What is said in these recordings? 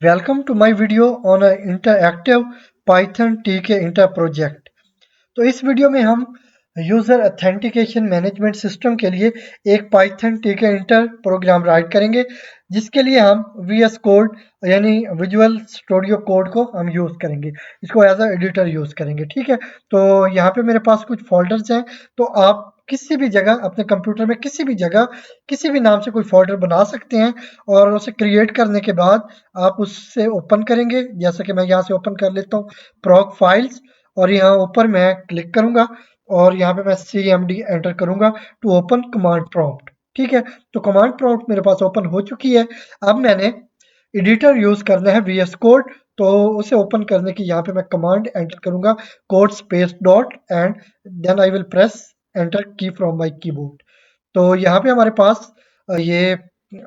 Welcome to my video on an interactive Python TK Inter project। तो इस video में हम यूजर ऑथेंटिकेशन मैनेजमेंट सिस्टम के लिए एक पाइथन टीके इंटर प्रोग्राम राइट करेंगे, जिसके लिए हम वीएस कोड यानी विजुअल स्टूडियो कोड को हम यूज करेंगे। इसको एज अ एडिटर यूज करेंगे। ठीक है, तो यहाँ पे मेरे पास कुछ फोल्डर्स हैं। तो आप किसी भी जगह अपने कंप्यूटर में किसी भी जगह किसी भी नाम से कोई फोल्डर बना सकते हैं, और उसे क्रिएट करने के बाद आप उससे ओपन करेंगे। जैसा कि मैं यहाँ से ओपन कर लेता हूँ प्रॉक फाइल्स, और यहाँ ऊपर मैं क्लिक करूंगा और यहाँ पे मैं cmd एंटर करूंगा टू ओपन कमांड प्रॉम्प्ट। ठीक है, तो कमांड प्रॉम्प्ट मेरे पास ओपन हो चुकी है। अब मैंने एडिटर यूज करना है वीएस कोड, तो उसे ओपन करने की यहाँ पे मैं कमांड एंटर करूंगा code space dot and then I will press enter key from my keyboard. तो यहाँ पे हमारे पास ये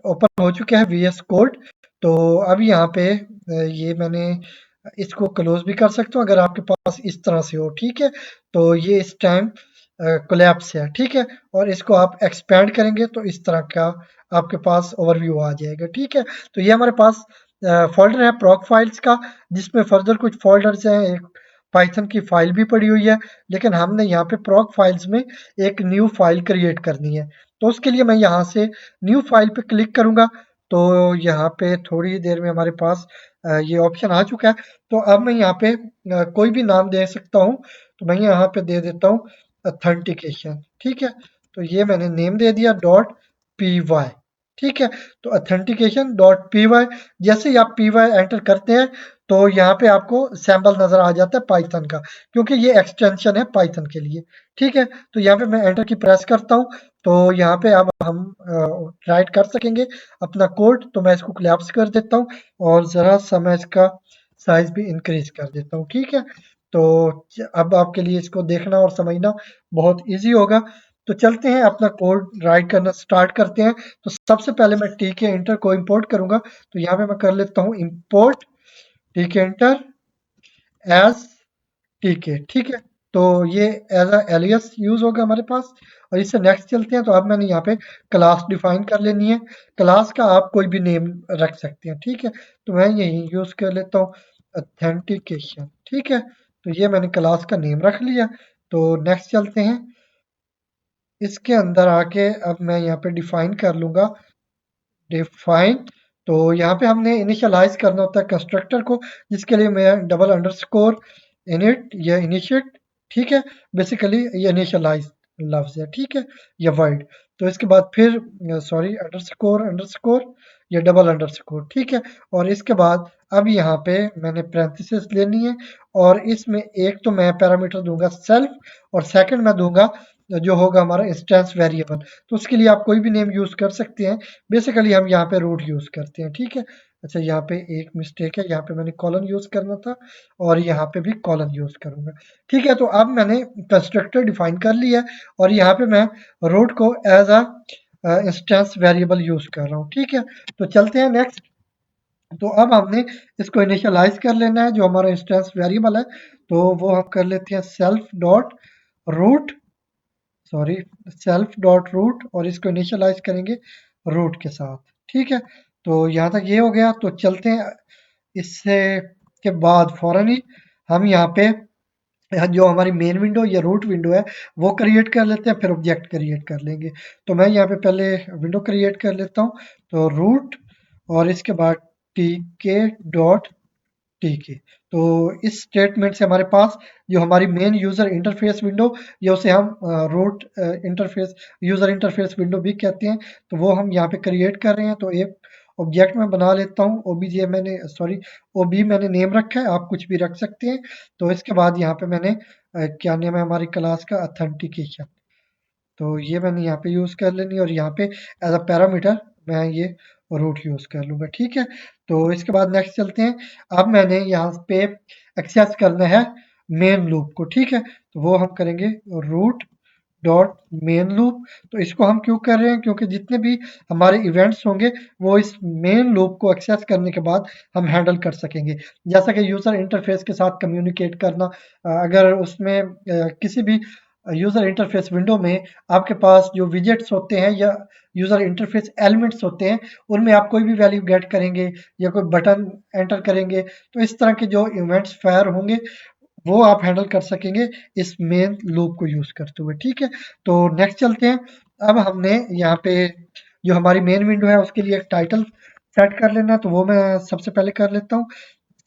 ओपन हो चुका है वीएस कोड। तो अब यहाँ पे ये मैंने इसको क्लोज भी कर सकता हूँ अगर आपके पास इस तरह से हो। ठीक है, तो ये इस टाइम कोलैप्स है। ठीक है, और इसको आप एक्सपेंड करेंगे तो इस तरह का आपके पास ओवरव्यू आ जाएगा। ठीक है, तो ये हमारे पास फोल्डर है प्रॉक फाइल्स का, जिसमें फर्दर कुछ फोल्डर्स हैं। एक पाइथन की फाइल भी पड़ी हुई है, लेकिन हमने यहाँ पे प्रॉक फाइल्स में एक न्यू फाइल क्रिएट करनी है। तो उसके लिए मैं यहाँ से न्यू फाइल पे क्लिक करूंगा। तो यहाँ पे थोड़ी देर में हमारे पास ये ऑप्शन आ चुका है। तो अब मैं यहाँ पे कोई भी नाम दे सकता हूँ। तो मैं यहाँ पे दे देता हूँ ऑथेंटिकेशन। ठीक है, तो ये मैंने नेम दे दिया डॉट पी वाई। ठीक है, तो ऑथेंटिकेशन डॉट पी वाई। जैसे ही आप पी वाई एंटर करते हैं तो यहाँ पे आपको सैम्पल नजर आ जाता है पाइथन का, क्योंकि ये एक्सटेंशन है पाइथन के लिए। ठीक है, तो यहाँ पे मैं एंटर की प्रेस करता हूँ। तो यहाँ पे अब हम राइट कर सकेंगे अपना कोड। तो मैं इसको कोलैप्स कर देता हूँ और जरा सा मैं इसका साइज भी इंक्रीज कर देता हूँ। ठीक है, तो अब आपके लिए इसको देखना और समझना बहुत इजी होगा। तो चलते हैं अपना कोड राइट करना स्टार्ट करते हैं। तो सबसे पहले मैं टीके इंटर को इंपोर्ट करूंगा। तो यहाँ पे मैं कर लेता हूँ इंपोर्ट टीके इंटर एज टीके। ठीक है, तो ये एज अ एलियस यूज होगा हमारे पास। और इससे नेक्स्ट चलते हैं। तो अब मैंने यहाँ पे क्लास डिफाइन कर लेनी है। क्लास का आप कोई भी नेम रख सकते हैं। ठीक है, तो मैं यही यूज कर लेता हूँ ऑथेंटिकेशन। ठीक है, तो ये मैंने क्लास का नेम रख लिया। तो नेक्स्ट चलते हैं। इसके अंदर आके अब मैं यहाँ पे डिफाइन कर लूंगा डिफाइन। तो यहाँ पे हमने इनिशियलाइज करना होता है कंस्ट्रक्टर को, जिसके लिए मैं डबल अंडरस्कोर इनिट या इनिशिएट। ठीक है, बेसिकली ये इनिशियलाइज लफ्ज है। ठीक है, या वर्ड। तो इसके बाद फिर सॉरी अंडरस्कोर अंडरस्कोर या डबल अंडरस्कोर। ठीक है, और इसके बाद अब यहाँ पे मैंने पैरेंथेसिस लेनी है, और इसमें एक तो मैं पैरामीटर दूंगा सेल्फ, और सेकंड मैं दूंगा जो होगा हमारा इंस्टेंस वेरिएबल। तो उसके लिए आप कोई भी नेम यूज कर सकते हैं। बेसिकली हम यहाँ पे रूट यूज करते हैं। ठीक है, अच्छा यहाँ पे एक मिस्टेक है, यहाँ पे मैंने कॉलन यूज करना था और यहाँ पे भी कॉलन यूज करूंगा। ठीक है, तो अब मैंने कंस्ट्रक्टर डिफाइन कर लिया है, और यहाँ पे मैं रूट को as a instance variable use कर रहा हूँ। ठीक है, तो चलते हैं नेक्स्ट। तो अब हमने इसको इनिशियलाइज कर लेना है जो हमारा इंस्टेंस वेरिएबल है। तो वो हम कर लेते हैं self dot root, sorry self dot root, और इसको इनिशियलाइज करेंगे रूट के साथ। ठीक है, तो यहाँ तक ये हो गया। तो चलते हैं इससे के बाद फौरन ही हम यहाँ पे जो हमारी मेन विंडो या रूट विंडो है वो क्रिएट कर लेते हैं, फिर ऑब्जेक्ट क्रिएट कर लेंगे। तो मैं यहाँ पे पहले विंडो क्रिएट कर लेता हूँ। तो रूट और इसके बाद टीके डॉट ठीक है, तो इस स्टेटमेंट से हमारे पास जो हमारी मेन यूजर इंटरफेस विंडो, या उसे हम root interface user interface window भी कहते हैं, तो वो हम यहाँ पे क्रिएट कर रहे हैं। तो एक ऑब्जेक्ट में बना लेता हूँ ओबीजे, मैंने सॉरी ओबी मैंने नेम रखा है, आप कुछ भी रख सकते हैं। तो इसके बाद यहाँ पे मैंने क्या नेम है हमारी क्लास का ऑथेंटिकेशन। तो ये मैंने यहाँ पे यूज कर लेनी, और यहाँ पे एज अ पैरामीटर मैं ये रूट यूज कर लूंगा। ठीक है, तो इसके बाद नेक्स्ट चलते हैं। अब मैंने यहाँ पे एक्सेस करना है मेन लूप को। ठीक है, तो वो हम करेंगे रूट डॉट मेन लूप। तो इसको हम क्यों कर रहे हैं, क्योंकि जितने भी हमारे इवेंट्स होंगे वो इस मेन लूप को एक्सेस करने के बाद हम हैंडल कर सकेंगे। जैसा कि यूजर इंटरफेस के साथ कम्युनिकेट करना, अगर उसमें किसी भी यूज़र इंटरफेस विंडो में आपके पास जो विजेट्स होते हैं या यूज़र इंटरफेस एलिमेंट्स होते हैं, उनमें आप कोई भी वैल्यू गेट करेंगे या कोई बटन एंटर करेंगे, तो इस तरह के जो इवेंट्स फायर होंगे वो आप हैंडल कर सकेंगे इस मेन लूप को यूज़ करते हुए। ठीक है, तो नेक्स्ट चलते हैं। अब हमने यहाँ पे जो हमारी मेन विंडो है उसके लिए एक टाइटल सेट कर लेना है, तो वो मैं सबसे पहले कर लेता हूँ,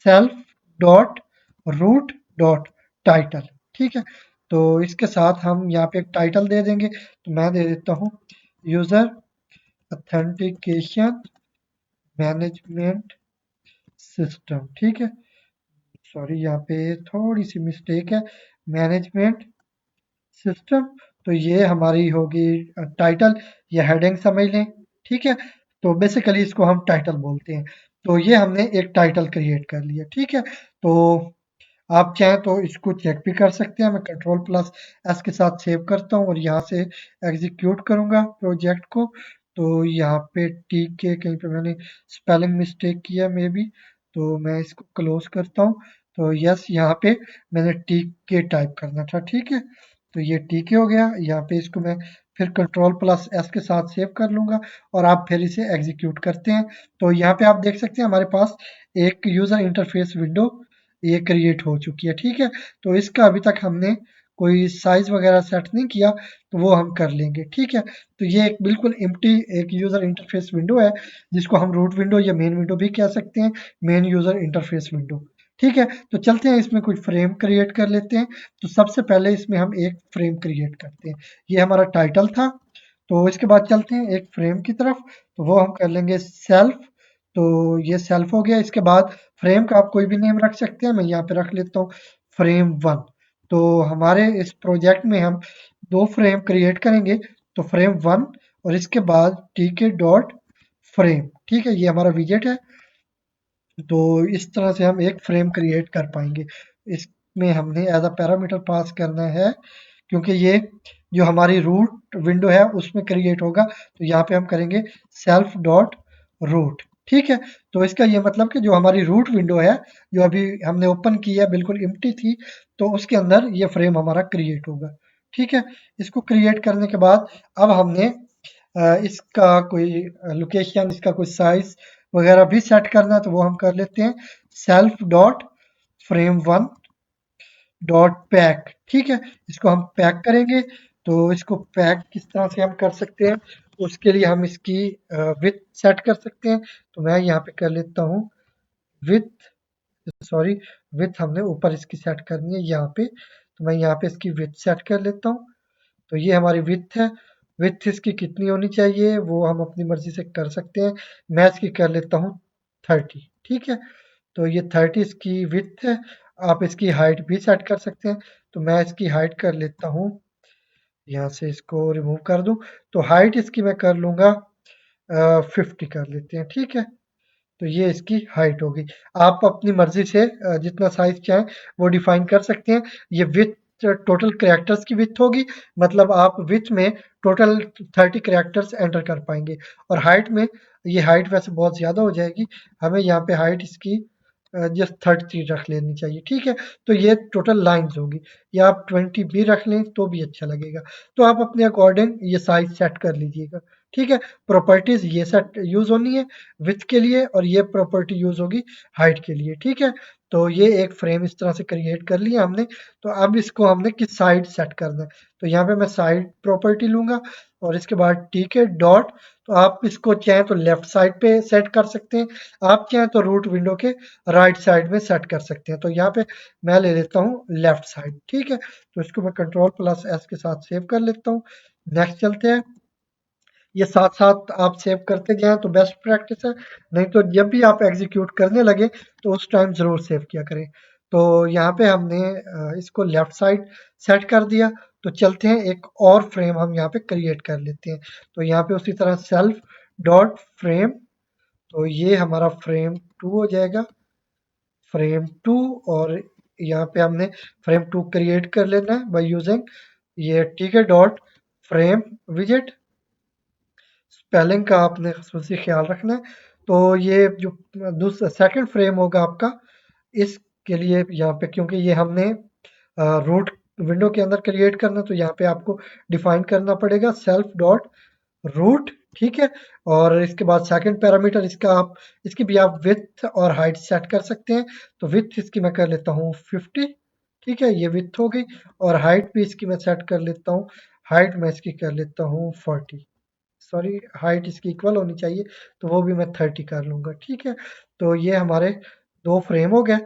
self dot root dot title. ठीक है, तो इसके साथ हम यहाँ पे एक टाइटल दे देंगे, तो मैं दे देता हूँ यूजर ऑथेंटिकेशन मैनेजमेंट सिस्टम। ठीक है, सॉरी यहाँ पे थोड़ी सी मिस्टेक है, मैनेजमेंट सिस्टम। तो ये हमारी होगी टाइटल या हेडिंग समझ लें। ठीक है, तो बेसिकली इसको हम टाइटल बोलते हैं। तो ये हमने एक टाइटल क्रिएट कर लिया। ठीक है, तो आप चाहें तो इसको चेक भी कर सकते हैं। मैं कंट्रोल प्लस एस के साथ सेव करता हूँ और यहाँ से एग्जीक्यूट करूँगा प्रोजेक्ट को। तो यहाँ पे टी के कहीं पे मैंने स्पेलिंग मिस्टेक किया मे बी, तो मैं इसको क्लोज करता हूँ। तो यस, यहाँ पे मैंने टी के टाइप करना था। ठीक है, तो ये टी के हो गया। यहाँ पे इसको मैं फिर कंट्रोल प्लस एस के साथ सेव कर लूँगा और आप फिर इसे एग्जीक्यूट करते हैं। तो यहाँ पे आप देख सकते हैं हमारे पास एक यूज़र इंटरफेस विंडो ये क्रिएट हो चुकी है। ठीक है, तो इसका अभी तक हमने कोई साइज वगैरह सेट नहीं किया, तो वो हम कर लेंगे। ठीक है, तो ये एक बिल्कुल एम्प्टी एक यूजर इंटरफेस विंडो है, जिसको हम रूट विंडो या मेन विंडो भी कह सकते हैं, मेन यूजर इंटरफेस विंडो। ठीक है, तो चलते हैं इसमें कुछ फ्रेम क्रिएट कर लेते हैं। तो सबसे पहले इसमें हम एक फ्रेम क्रिएट करते हैं। ये हमारा टाइटल था, तो इसके बाद चलते हैं एक फ्रेम की तरफ। तो वो हम कर लेंगे सेल्फ। तो ये सेल्फ हो गया। इसके बाद फ्रेम का आप कोई भी नेम रख सकते हैं, मैं यहाँ पे रख लेता हूँ फ्रेम वन। तो हमारे इस प्रोजेक्ट में हम दो फ्रेम क्रिएट करेंगे, तो फ्रेम वन और इसके बाद टी के डॉट फ्रेम। ठीक है, ये हमारा विजेट है। तो इस तरह से हम एक फ्रेम क्रिएट कर पाएंगे। इसमें हमने एज अ पैरामीटर पास करना है, क्योंकि ये जो हमारी रूट विंडो है उसमें क्रिएट होगा। तो यहाँ पे हम करेंगे सेल्फ डॉट रूट। ठीक है, तो इसका ये मतलब कि जो हमारी रूट विंडो है, जो अभी हमने ओपन की है, बिल्कुल एम्प्टी थी, तो उसके अंदर ये फ्रेम हमारा क्रिएट होगा। ठीक है, इसको क्रिएट करने के बाद अब हमने इसका कोई लोकेशन, इसका कोई साइज वगैरह भी सेट करना है, तो वो हम कर लेते हैं self dot frame one dot pack. ठीक है, इसको हम पैक करेंगे। तो इसको पैक किस तरह से हम कर सकते हैं, उसके लिए हम इसकी विथ सेट कर सकते हैं। तो मैं यहाँ पे कर लेता हूँ विथ, सॉरी, विथ हमने ऊपर इसकी सेट करनी है यहाँ पे। तो मैं यहाँ पे इसकी विथ सेट कर लेता हूँ। तो ये हमारी विथ है। विथ इसकी कितनी होनी चाहिए वो हम अपनी मर्जी से कर सकते हैं। मैं इसकी कर लेता हूँ 30। ठीक है, तो ये 30 इसकी विथ है। आप इसकी हाइट भी सेट कर सकते हैं। तो मैं इसकी हाइट कर लेता हूँ, यहाँ से इसको रिमूव कर दूं। तो हाइट इसकी मैं कर लूँगा 50 कर लेते हैं। ठीक है, तो ये इसकी हाइट होगी। आप अपनी मर्जी से जितना साइज चाहें वो डिफाइन कर सकते हैं। ये विथ टोटल कैरेक्टर्स की विथ होगी, मतलब आप विथ में टोटल 30 कैरेक्टर्स एंटर कर पाएंगे। और हाइट में, ये हाइट वैसे बहुत ज़्यादा हो जाएगी, हमें यहाँ पे हाइट इसकी जस्ट 30 रख लेनी चाहिए। ठीक है, तो ये टोटल लाइन्स होगी, या आप 20 भी रख लें तो भी अच्छा लगेगा। तो आप अपने अकॉर्डिंग ये साइज सेट कर लीजिएगा। ठीक है, प्रॉपर्टीज ये सेट यूज होनी है विथ के लिए, और ये प्रॉपर्टी यूज होगी हाइट के लिए। ठीक है, तो ये एक फ्रेम इस तरह से क्रिएट कर लिया हमने। तो अब इसको हमने किस साइड सेट करना है, तो यहाँ पे मैं साइड प्रॉपर्टी लूंगा और इसके बाद टी के डॉट। तो आप इसको चाहें तो लेफ्ट साइड पे सेट कर सकते हैं, आप चाहें तो रूट विंडो के राइट साइड में सेट कर सकते हैं। तो यहाँ पे मैं ले लेता हूँ लेफ्ट साइड। ठीक है, तो इसको मैं कंट्रोल प्लस एस के साथ सेव कर लेता हूँ। नेक्स्ट चलते हैं। ये साथ साथ आप सेव करते जाएं तो बेस्ट प्रैक्टिस है, नहीं तो जब भी आप एग्जीक्यूट करने लगे तो उस टाइम ज़रूर सेव किया करें। तो यहाँ पे हमने इसको लेफ्ट साइड सेट कर दिया। तो चलते हैं एक और फ्रेम हम यहाँ पे क्रिएट कर लेते हैं। तो यहाँ पे उसी तरह सेल्फ डॉट फ्रेम, तो ये हमारा फ्रेम टू हो जाएगा, फ्रेम टू। और यहाँ पे हमने फ्रेम टू क्रिएट कर लेना है बाय यूजिंग ये ठीक है डॉट फ्रेम विजेट। स्पेलिंग का आपने खासूसी ख्याल रखना है। तो ये जो दूसरा सेकंड फ्रेम होगा आपका, इसके लिए यहाँ पे क्योंकि ये हमने रूट विंडो के अंदर क्रिएट करना, तो यहाँ पे आपको डिफाइन करना पड़ेगा सेल्फ डॉट रूट, ठीक है। और इसके बाद सेकंड पैरामीटर इसका आप इसकी भी आप विड्थ और हाइट सेट कर सकते हैं। तो विड्थ इसकी मैं कर लेता हूँ 50, ठीक है, ये विड्थ हो गई। और हाइट भी इसकी मैं सेट कर लेता हूँ, हाइट मैं इसकी कर लेता हूँ 40, सॉरी हाइट इसकी इक्वल होनी चाहिए, तो वो भी मैं 30 कर लूँगा, ठीक है। तो ये हमारे 2 फ्रेम हो गए।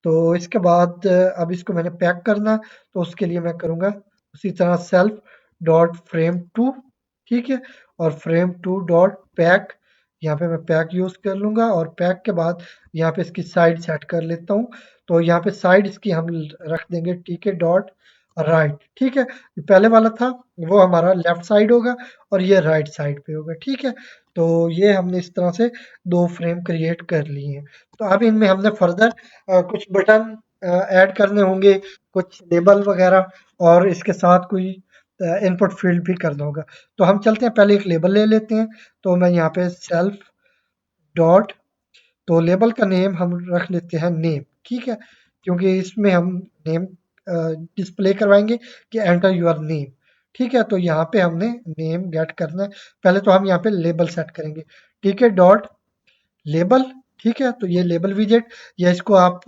तो इसके बाद अब इसको मैंने पैक करना, तो उसके लिए मैं करूँगा उसी तरह सेल्फ डॉट फ्रेम टू, ठीक है। और फ्रेम टू डॉट पैक, यहाँ पे मैं पैक यूज़ कर लूँगा। और पैक के बाद यहाँ पे इसकी साइड सेट कर लेता हूँ। तो यहाँ पे साइड इसकी हम रख देंगे टीके डॉट राइट, ठीक है। पहले वाला था वो हमारा लेफ्ट साइड होगा और ये राइट साइड पे होगा, ठीक है। तो ये हमने इस तरह से 2 फ्रेम क्रिएट कर लिए हैं। तो अब इनमें हमने फर्दर कुछ बटन ऐड करने होंगे, कुछ लेबल वगैरह, और इसके साथ कोई इनपुट फील्ड भी करना होगा। तो हम चलते हैं, पहले एक लेबल ले लेते हैं। तो मैं यहाँ पे सेल्फ डॉट, तो लेबल का नेम हम रख लेते हैं नेम, ठीक है, क्योंकि इसमें हम नेम डिस्प्ले करवाएंगे कि एंटर योर नेम, ठीक है। तो यहाँ पे हमने नेम गेट करना है। पहले तो हम यहाँ पे लेबल सेट करेंगे, ठीक है, डॉट लेबल, ठीक है। तो ये लेबल विजेट, या इसको आप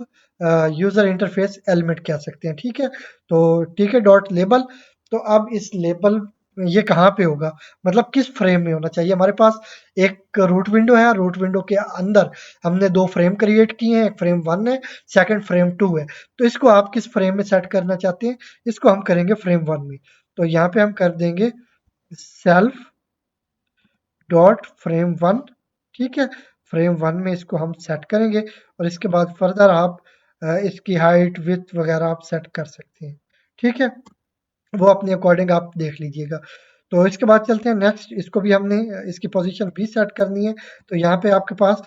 यूजर इंटरफेस एलिमेंट कह सकते हैं, ठीक है। तो ठीक है डॉट लेबल। तो अब इस लेबल ये कहाँ पे होगा, मतलब किस फ्रेम में होना चाहिए। हमारे पास एक रूट विंडो है, रूट विंडो के अंदर हमने 2 फ्रेम क्रिएट किए हैं, एक फ्रेम 1 है, सेकंड फ्रेम 2 है। तो इसको आप किस फ्रेम में सेट करना चाहते हैं, इसको हम करेंगे फ्रेम 1 में। तो यहाँ पे हम कर देंगे सेल्फ डॉट फ्रेम 1, ठीक है। फ्रेम 1 में इसको हम सेट करेंगे, और इसके बाद फर्दर आप इसकी हाइट विड्थ वगैरह आप सेट कर सकते हैं, ठीक है। वो अपने अकॉर्डिंग आप देख लीजिएगा। तो इसके बाद चलते हैं नेक्स्ट, इसको भी हमने इसकी पोजीशन भी सेट करनी है। तो यहाँ पे आपके पास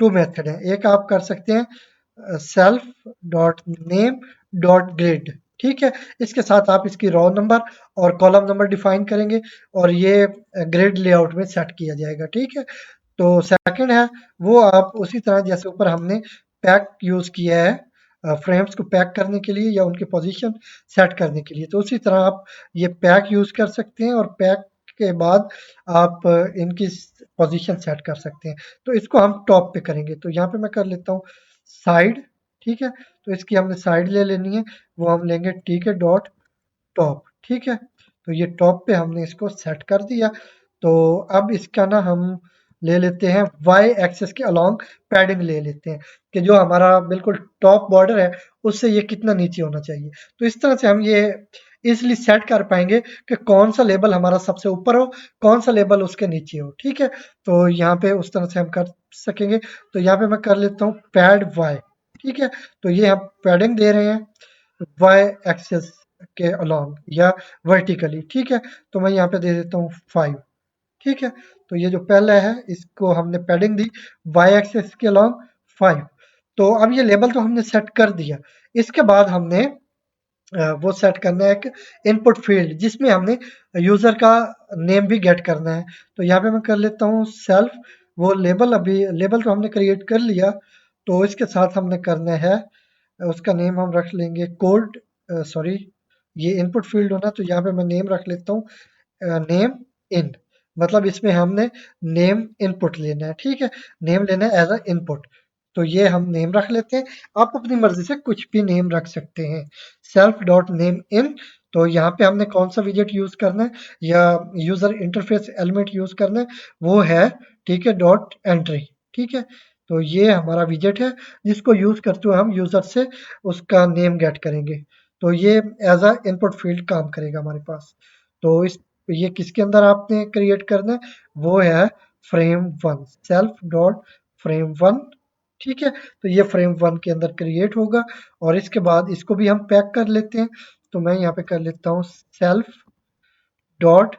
2 मेथड है। एक आप कर सकते हैं self dot name dot grid, ठीक है। इसके साथ आप इसकी रो नंबर और कॉलम नंबर डिफाइन करेंगे, और ये ग्रिड लेआउट में सेट किया जाएगा, ठीक है। तो सेकंड है वो आप उसी तरह जैसे ऊपर हमने पैक यूज किया है फ्रेम्स को पैक करने के लिए या उनकी पोजीशन सेट करने के लिए, तो उसी तरह आप ये पैक यूज कर सकते हैं, और पैक के बाद आप इनकी पोजीशन सेट कर सकते हैं। तो इसको हम टॉप पे करेंगे, तो यहाँ पे मैं कर लेता हूँ साइड, ठीक है। तो इसकी हमने साइड ले लेनी है, वो हम लेंगे ठीक है डॉट टॉप, ठीक है। तो ये टॉप पे हमने इसको सेट कर दिया। तो अब इसका ना हम ले लेते हैं वाई एक्सेस के अलोंग पैडिंग ले लेते हैं, कि जो हमारा बिल्कुल टॉप बॉर्डर है उससे ये कितना नीचे होना चाहिए। तो इस तरह से हम ये इसलिए सेट कर पाएंगे कि कौन सा लेबल हमारा सबसे ऊपर हो, कौन सा लेबल उसके नीचे हो, ठीक है। तो यहाँ पे उस तरह से हम कर सकेंगे। तो यहाँ पे मैं कर लेता हूँ पैड वाई, ठीक है। तो ये हम पैडिंग दे रहे हैं वाई एक्सेस के अलोंग या वर्टिकली, ठीक है। तो मैं यहाँ पे दे देता हूँ 5, ठीक है। तो ये जो पहला है इसको हमने पैडिंग दी वाई एक्सेस के अलोंग 5। तो अब ये लेबल तो हमने सेट कर दिया। इसके बाद हमने वो सेट करना है एक इनपुट फील्ड, जिसमें हमने यूजर का नेम भी गेट करना है। तो यहाँ पे मैं कर लेता हूँ सेल्फ, वो लेबल अभी लेबल तो हमने क्रिएट कर लिया। तो इसके साथ हमने करना है उसका नेम हम रख लेंगे कोड, सॉरी ये इनपुट फील्ड होना, तो यहाँ पे मैं नेम रख लेता हूँ नेम इन, मतलब इसमें हमने नेम इनपुट लेना है, ठीक है। नेम लेना है एज अ इनपुट। तो ये हम नेम रख लेते हैं। आप अपनी मर्जी से कुछ भी नेम रख सकते हैं। सेल्फ डॉट नेम इन, तो यहाँ पे हमने कौन सा विजेट यूज करना है या यूजर इंटरफेस एलिमेंट यूज करना है, वो है ठीक है डॉट एंट्री, ठीक है। तो ये हमारा विजेट है, जिसको यूज करते हुए हम यूजर से उसका नेम गेट करेंगे। तो ये एज अ इनपुट फील्ड काम करेगा हमारे पास। तो इस ये किसके अंदर आपने क्रिएट करना है, वो है फ्रेम 1, सेल्फ डॉट फ्रेम 1, ठीक है। तो ये फ्रेम 1 के अंदर क्रिएट होगा, और इसके बाद इसको भी हम पैक कर लेते हैं। तो मैं यहाँ पे कर लेता हूँ सेल्फ डॉट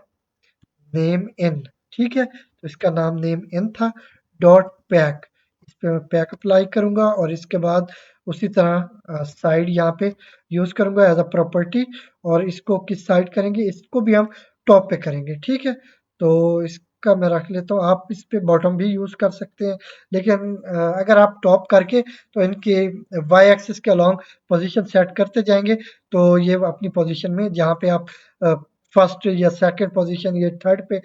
नेम इन, ठीक है। तो इसका नाम नेम इन था डॉट पैक, इस पे मैं पैक अप्लाई करूंगा, और इसके बाद उसी तरह साइड यहाँ पे यूज करूंगा एज अ प्रॉपर्टी। और इसको किस साइड करेंगे, इसको भी हम टॉप पे करेंगे, ठीक है। तो का मैं रख लेता हूँ। आप इस पे बॉटम भी यूज़ कर सकते हैं, लेकिन अगर आप टॉप करके तो इनके वाई एक्सिस के अलॉन्ग पोजीशन सेट करते जाएंगे तो ये अपनी पोजीशन में जहाँ पे आप फर्स्ट या सेकंड पोजीशन या थर्ड पे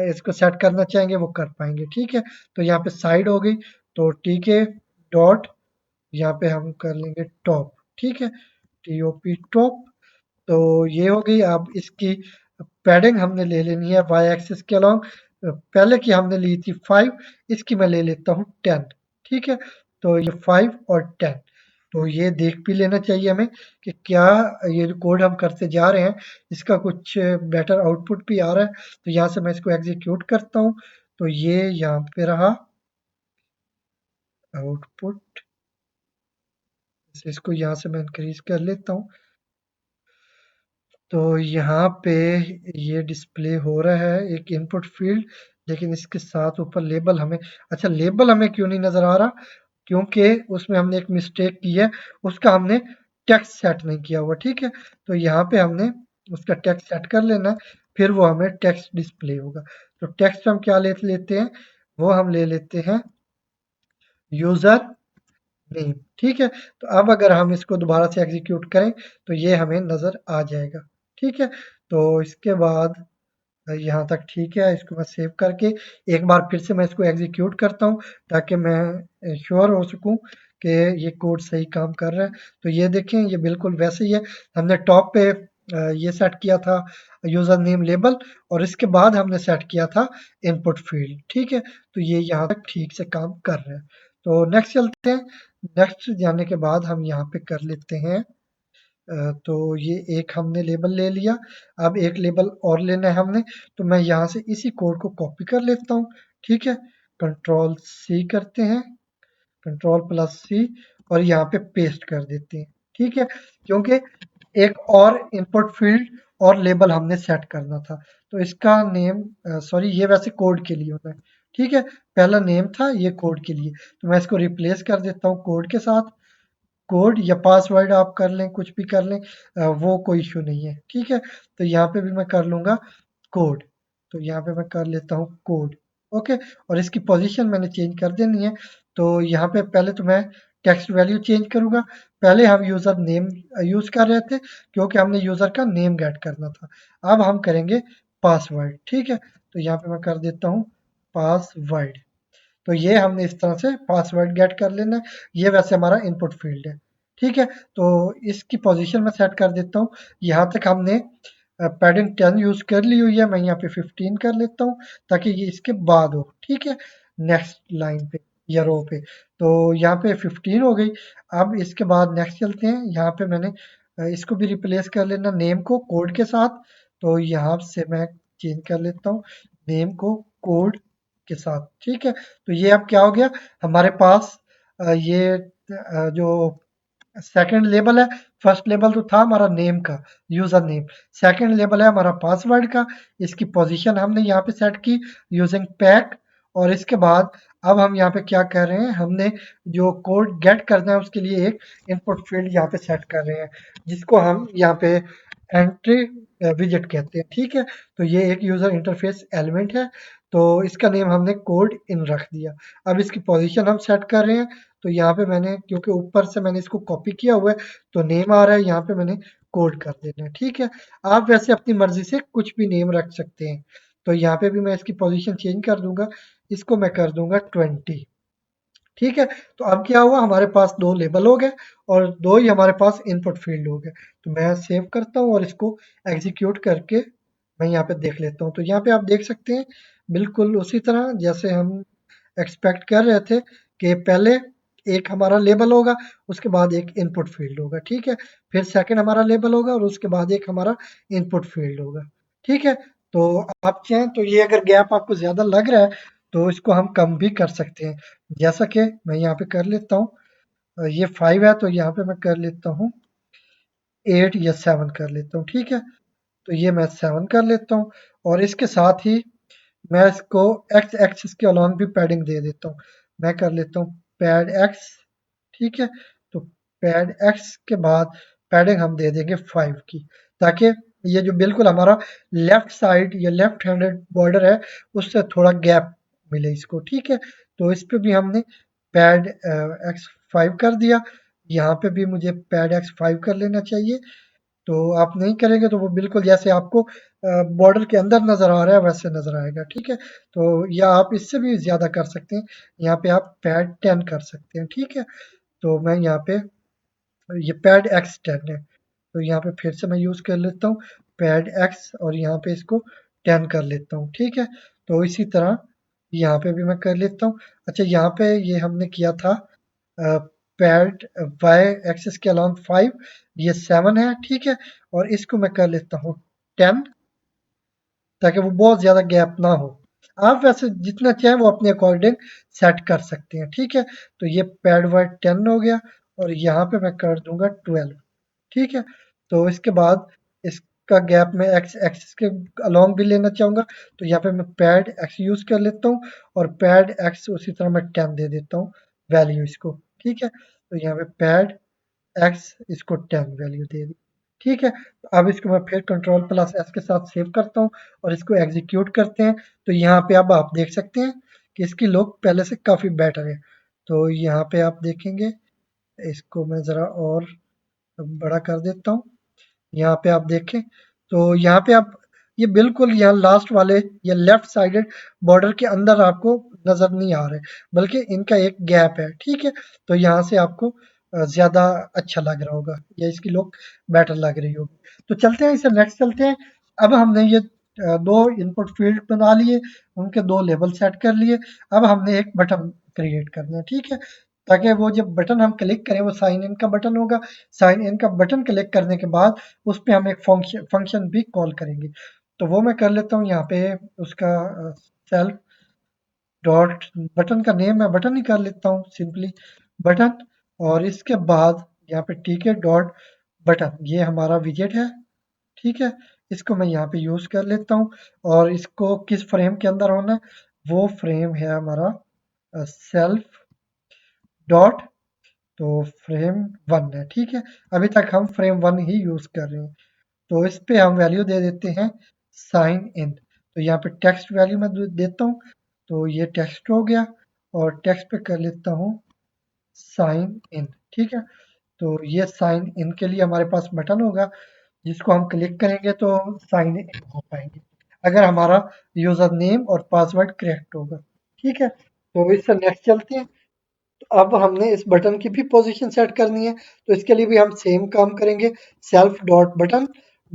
इसको सेट करना चाहेंगे वो कर पाएंगे। ठीक है, तो यहाँ पे साइड हो गई, तो टी के डॉट यहाँ पे हम कर लेंगे टॉप। ठीक है, टीओपी टॉप। तो ये हो गई। अब इसकी पैडिंग हमने ले लेनी है वाई एक्सिस के अलॉन्ग। पहले की हमने ली थी 5, इसकी मैं ले लेता हूँ 10। ठीक है, तो ये 5 और 10, तो ये देख भी लेना चाहिए हमें कि क्या ये जो कोड हम करते जा रहे हैं इसका कुछ बेटर आउटपुट भी आ रहा है। तो यहाँ से मैं इसको एग्जीक्यूट करता हूँ, तो ये यहाँ पे रहा आउटपुट। इसको यहाँ से मैं इंक्रीज कर लेता हूँ, तो यहाँ पे ये डिस्प्ले हो रहा है एक इनपुट फील्ड, लेकिन इसके साथ ऊपर लेबल हमें, अच्छा लेबल हमें क्यों नहीं नजर आ रहा, क्योंकि उसमें हमने एक मिस्टेक की है, उसका हमने टेक्स्ट सेट नहीं किया हुआ। ठीक है, तो यहाँ पे हमने उसका टेक्स्ट सेट कर लेना है, फिर वो हमें टेक्स्ट डिस्प्ले होगा। तो टेक्स्ट हम क्या ले लेते हैं, वो हम ले लेते हैं यूजर नेम। ठीक है, तो अब अगर हम इसको दोबारा से एग्जीक्यूट करें तो ये हमें नजर आ जाएगा। ठीक है, तो इसके बाद यहाँ तक ठीक है, इसको मैं सेव करके एक बार फिर से मैं इसको एग्जीक्यूट करता हूँ ताकि मैं श्योर हो सकूँ कि ये कोड सही काम कर रहा है। तो ये देखें, ये बिल्कुल वैसे ही है। हमने टॉप पे ये सेट किया था यूजर नेम लेबल, और इसके बाद हमने सेट किया था इनपुट फील्ड। ठीक है, तो ये यहाँ तक ठीक से काम कर रहा है। तो नेक्स्ट चलते हैं। नेक्स्ट जाने के बाद हम यहाँ पे कर लेते हैं तो ये एक हमने लेबल ले लिया। अब एक लेबल और लेना है हमने, तो मैं यहाँ से इसी कोड को कॉपी कर लेता हूँ। ठीक है, कंट्रोल सी करते हैं, कंट्रोल प्लस सी, और यहाँ पे पेस्ट कर देते हैं। ठीक है, क्योंकि एक और इनपुट फील्ड और लेबल हमने सेट करना था, तो इसका नेम सॉरी ये वैसे कोड के लिए होता है। ठीक है, पहला नेम था, ये कोड के लिए, तो मैं इसको रिप्लेस कर देता हूँ कोड के साथ। कोड या पासवर्ड आप कर लें, कुछ भी कर लें, वो कोई इशू नहीं है। ठीक है, तो यहाँ पे भी मैं कर लूँगा कोड, तो यहाँ पे मैं कर लेता हूँ कोड। ओके, और इसकी पोजीशन मैंने चेंज कर देनी है। तो यहाँ पे पहले तो मैं टेक्स्ट वैल्यू चेंज करूँगा। पहले हम यूज़र नेम यूज़ कर रहे थे क्योंकि हमने यूज़र का नेम गेट करना था। अब हम करेंगे पासवर्ड। ठीक है, तो यहाँ पे मैं कर देता हूँ पासवर्ड। तो ये हमने इस तरह से पासवर्ड गेट कर लेना है। ये वैसे हमारा इनपुट फील्ड है। ठीक है, तो इसकी पोजीशन में सेट कर देता हूँ। यहाँ तक हमने पैडिंग 10 यूज कर ली हुई है, मैं यहाँ पे 15 कर लेता हूँ ताकि ये इसके बाद हो। ठीक है, नेक्स्ट लाइन पे या रो पे, तो यहाँ पे 15 हो गई। अब इसके बाद नेक्स्ट चलते हैं। यहाँ पे मैंने इसको भी रिप्लेस कर लेना नेम को कोड के साथ, तो यहाँ से मैं चेंज कर लेता हूँ नेम को कोड के साथ। ठीक है, तो ये अब क्या हो गया हमारे पास, ये जो सेकंड लेबल है, फर्स्ट लेबल तो था हमारा नेम का, यूजर नेम। सेकंड लेबल है हमारा पासवर्ड का, इसकी पोजीशन हमने यहाँ पे सेट की यूजिंग पैक। और इसके बाद अब हम यहाँ पे क्या कर रहे हैं, हमने जो कोड गेट करना है उसके लिए एक इनपुट फील्ड यहाँ पे सेट कर रहे हैं, जिसको हम यहाँ पे एंट्री विजिट कहते हैं। ठीक है, तो ये एक यूजर इंटरफेस एलिमेंट है, तो इसका नेम हमने कोड इन रख दिया। अब इसकी पोजीशन हम सेट कर रहे हैं, तो यहाँ पे मैंने क्योंकि ऊपर से मैंने इसको कॉपी किया हुआ है तो नेम आ रहा है, यहाँ पे मैंने कोड कर देना है। ठीक है, आप वैसे अपनी मर्जी से कुछ भी नेम रख सकते हैं। तो यहाँ पे भी मैं इसकी पोजीशन चेंज कर दूंगा, इसको मैं कर दूंगा 20। ठीक है, तो अब क्या हुआ, हमारे पास दो लेबल हो गए और दो ही हमारे पास इनपुट फील्ड हो गए। तो मैं सेव करता हूँ और इसको एग्जीक्यूट करके मैं यहाँ पे देख लेता हूँ। तो यहाँ पे आप देख सकते हैं बिल्कुल उसी तरह जैसे हम एक्सपेक्ट कर रहे थे कि पहले एक हमारा लेबल होगा, उसके बाद एक इनपुट फील्ड होगा। ठीक है, फिर सेकंड हमारा लेबल होगा और उसके बाद एक हमारा इनपुट फील्ड होगा। ठीक है, तो आप चाहें तो ये अगर गैप आपको ज्यादा लग रहा है तो इसको हम कम भी कर सकते हैं, जैसा कि मैं यहाँ पे कर लेता हूँ। ये 5 है तो यहाँ पे मैं कर लेता हूँ 8 या 7 कर लेता हूँ। ठीक है, तो ये मैं 7 कर लेता हूँ, और इसके साथ ही मैं इसको एक्स एक्सिस के अलॉन्ग भी पैडिंग दे देता हूँ। मैं कर लेता हूँ पैड एक्स। ठीक है, तो पैड एक्स के बाद पैडिंग हम दे देंगे 5 की, ताकि ये जो बिल्कुल हमारा लेफ्ट साइड या लेफ्ट हैंडेड बॉर्डर है उससे थोड़ा गैप मिले इसको, ठीक है। तो इस पे भी हमने पैड X5 कर दिया, यहाँ पे भी मुझे पैड X5 कर लेना चाहिए। तो आप नहीं करेंगे तो वो बिल्कुल जैसे आपको बॉर्डर के अंदर नज़र आ रहा है वैसे नज़र आएगा, ठीक है। तो या आप इससे भी ज़्यादा कर सकते हैं, यहाँ पे आप पैड 10 कर सकते हैं, ठीक है। तो मैं यहाँ पे ये पैड X10 है, तो यहाँ पे फिर से मैं यूज़ कर लेता हूँ पैड X और यहाँ पे इसको 10 कर लेता हूँ, ठीक है। तो इसी तरह यहाँ पे भी मैं कर लेता हूँ। अच्छा, यहाँ पे ये हमने किया था पैड वाई एक्सिस के अलाउंग 5, ये 7 है, ठीक है। और इसको मैं कर लेता हूँ 10, ताकि वो बहुत ज़्यादा गैप ना हो। आप वैसे जितना चाहें वो अपने अकॉर्डिंग सेट कर सकते हैं, ठीक है। तो ये पैड वाई 10 हो गया और यहाँ पे मैं कर दूंगा 12, ठीक है। तो इसके बाद इसका गैप मैं एक्स एक्सिस के अलोंग भी लेना चाहूँगा, तो यहाँ पे मैं पैड एक्स यूज़ कर लेता हूँ और पैड एक्स उसी तरह मैं 10 दे देता हूँ वैल्यू इसको, ठीक है। तो यहाँ पे पैड एक्स इसको 10 वैल्यू दे दी, ठीक है। अब इसको मैं फिर कंट्रोल प्लस एस के साथ सेव करता हूँ और इसको एग्जीक्यूट करते हैं। तो यहाँ पे अब आप देख सकते हैं कि इसकी लुक पहले से काफ़ी बेटर है। तो यहाँ पे आप देखेंगे, इसको मैं ज़रा और बड़ा कर देता हूँ। यहाँ पे आप देखें तो यहाँ पे आप ये बिल्कुल यहाँ लास्ट वाले या लेफ्ट साइडेड बॉर्डर के अंदर आपको नजर नहीं आ रहे, बल्कि इनका एक गैप है, ठीक है। तो यहाँ से आपको ज्यादा अच्छा लग रहा होगा या इसकी लुक बेटर लग रही होगी। तो चलते हैं, इसे नेक्स्ट चलते हैं। अब हमने ये दो इनपुट फील्ड बना लिए, उनके दो लेबल सेट कर लिए। अब हमने एक बटन क्रिएट करना है, ठीक है। ताकि वो जब बटन हम क्लिक करें वो साइन इन का बटन होगा। साइन इन का बटन क्लिक करने के बाद उस पे हम एक फंक्शन फंक्शन भी कॉल करेंगे। तो वो मैं कर लेता हूँ यहाँ पे उसका सेल्फ डॉट बटन का नेम मैं बटन ही कर लेता हूँ सिंपली बटन। और इसके बाद यहाँ पे टीके डॉट बटन, ये हमारा विजेट है, ठीक है। इसको मैं यहाँ पे यूज कर लेता हूँ और इसको किस फ्रेम के अंदर होना है, वो फ्रेम है हमारा सेल्फ डॉट, तो फ्रेम 1 है, ठीक है। अभी तक हम फ्रेम 1 ही यूज कर रहे हैं। तो इस पे हम वैल्यू दे देते हैं साइन इन। तो यहाँ पे टेक्स्ट वैल्यू मैं देता हूँ, तो ये टेक्स्ट हो गया और टेक्स्ट पे कर लेता हूँ साइन इन, ठीक है। तो ये साइन इन के लिए हमारे पास बटन होगा जिसको हम क्लिक करेंगे तो साइन इन हो पाएंगे, अगर हमारा यूजर नेम और पासवर्ड करेक्ट होगा, ठीक है। तो इससे नेक्स्ट चलते हैं। अब हमने इस बटन की भी पोजीशन सेट करनी है, तो इसके लिए भी हम सेम काम करेंगे, self dot button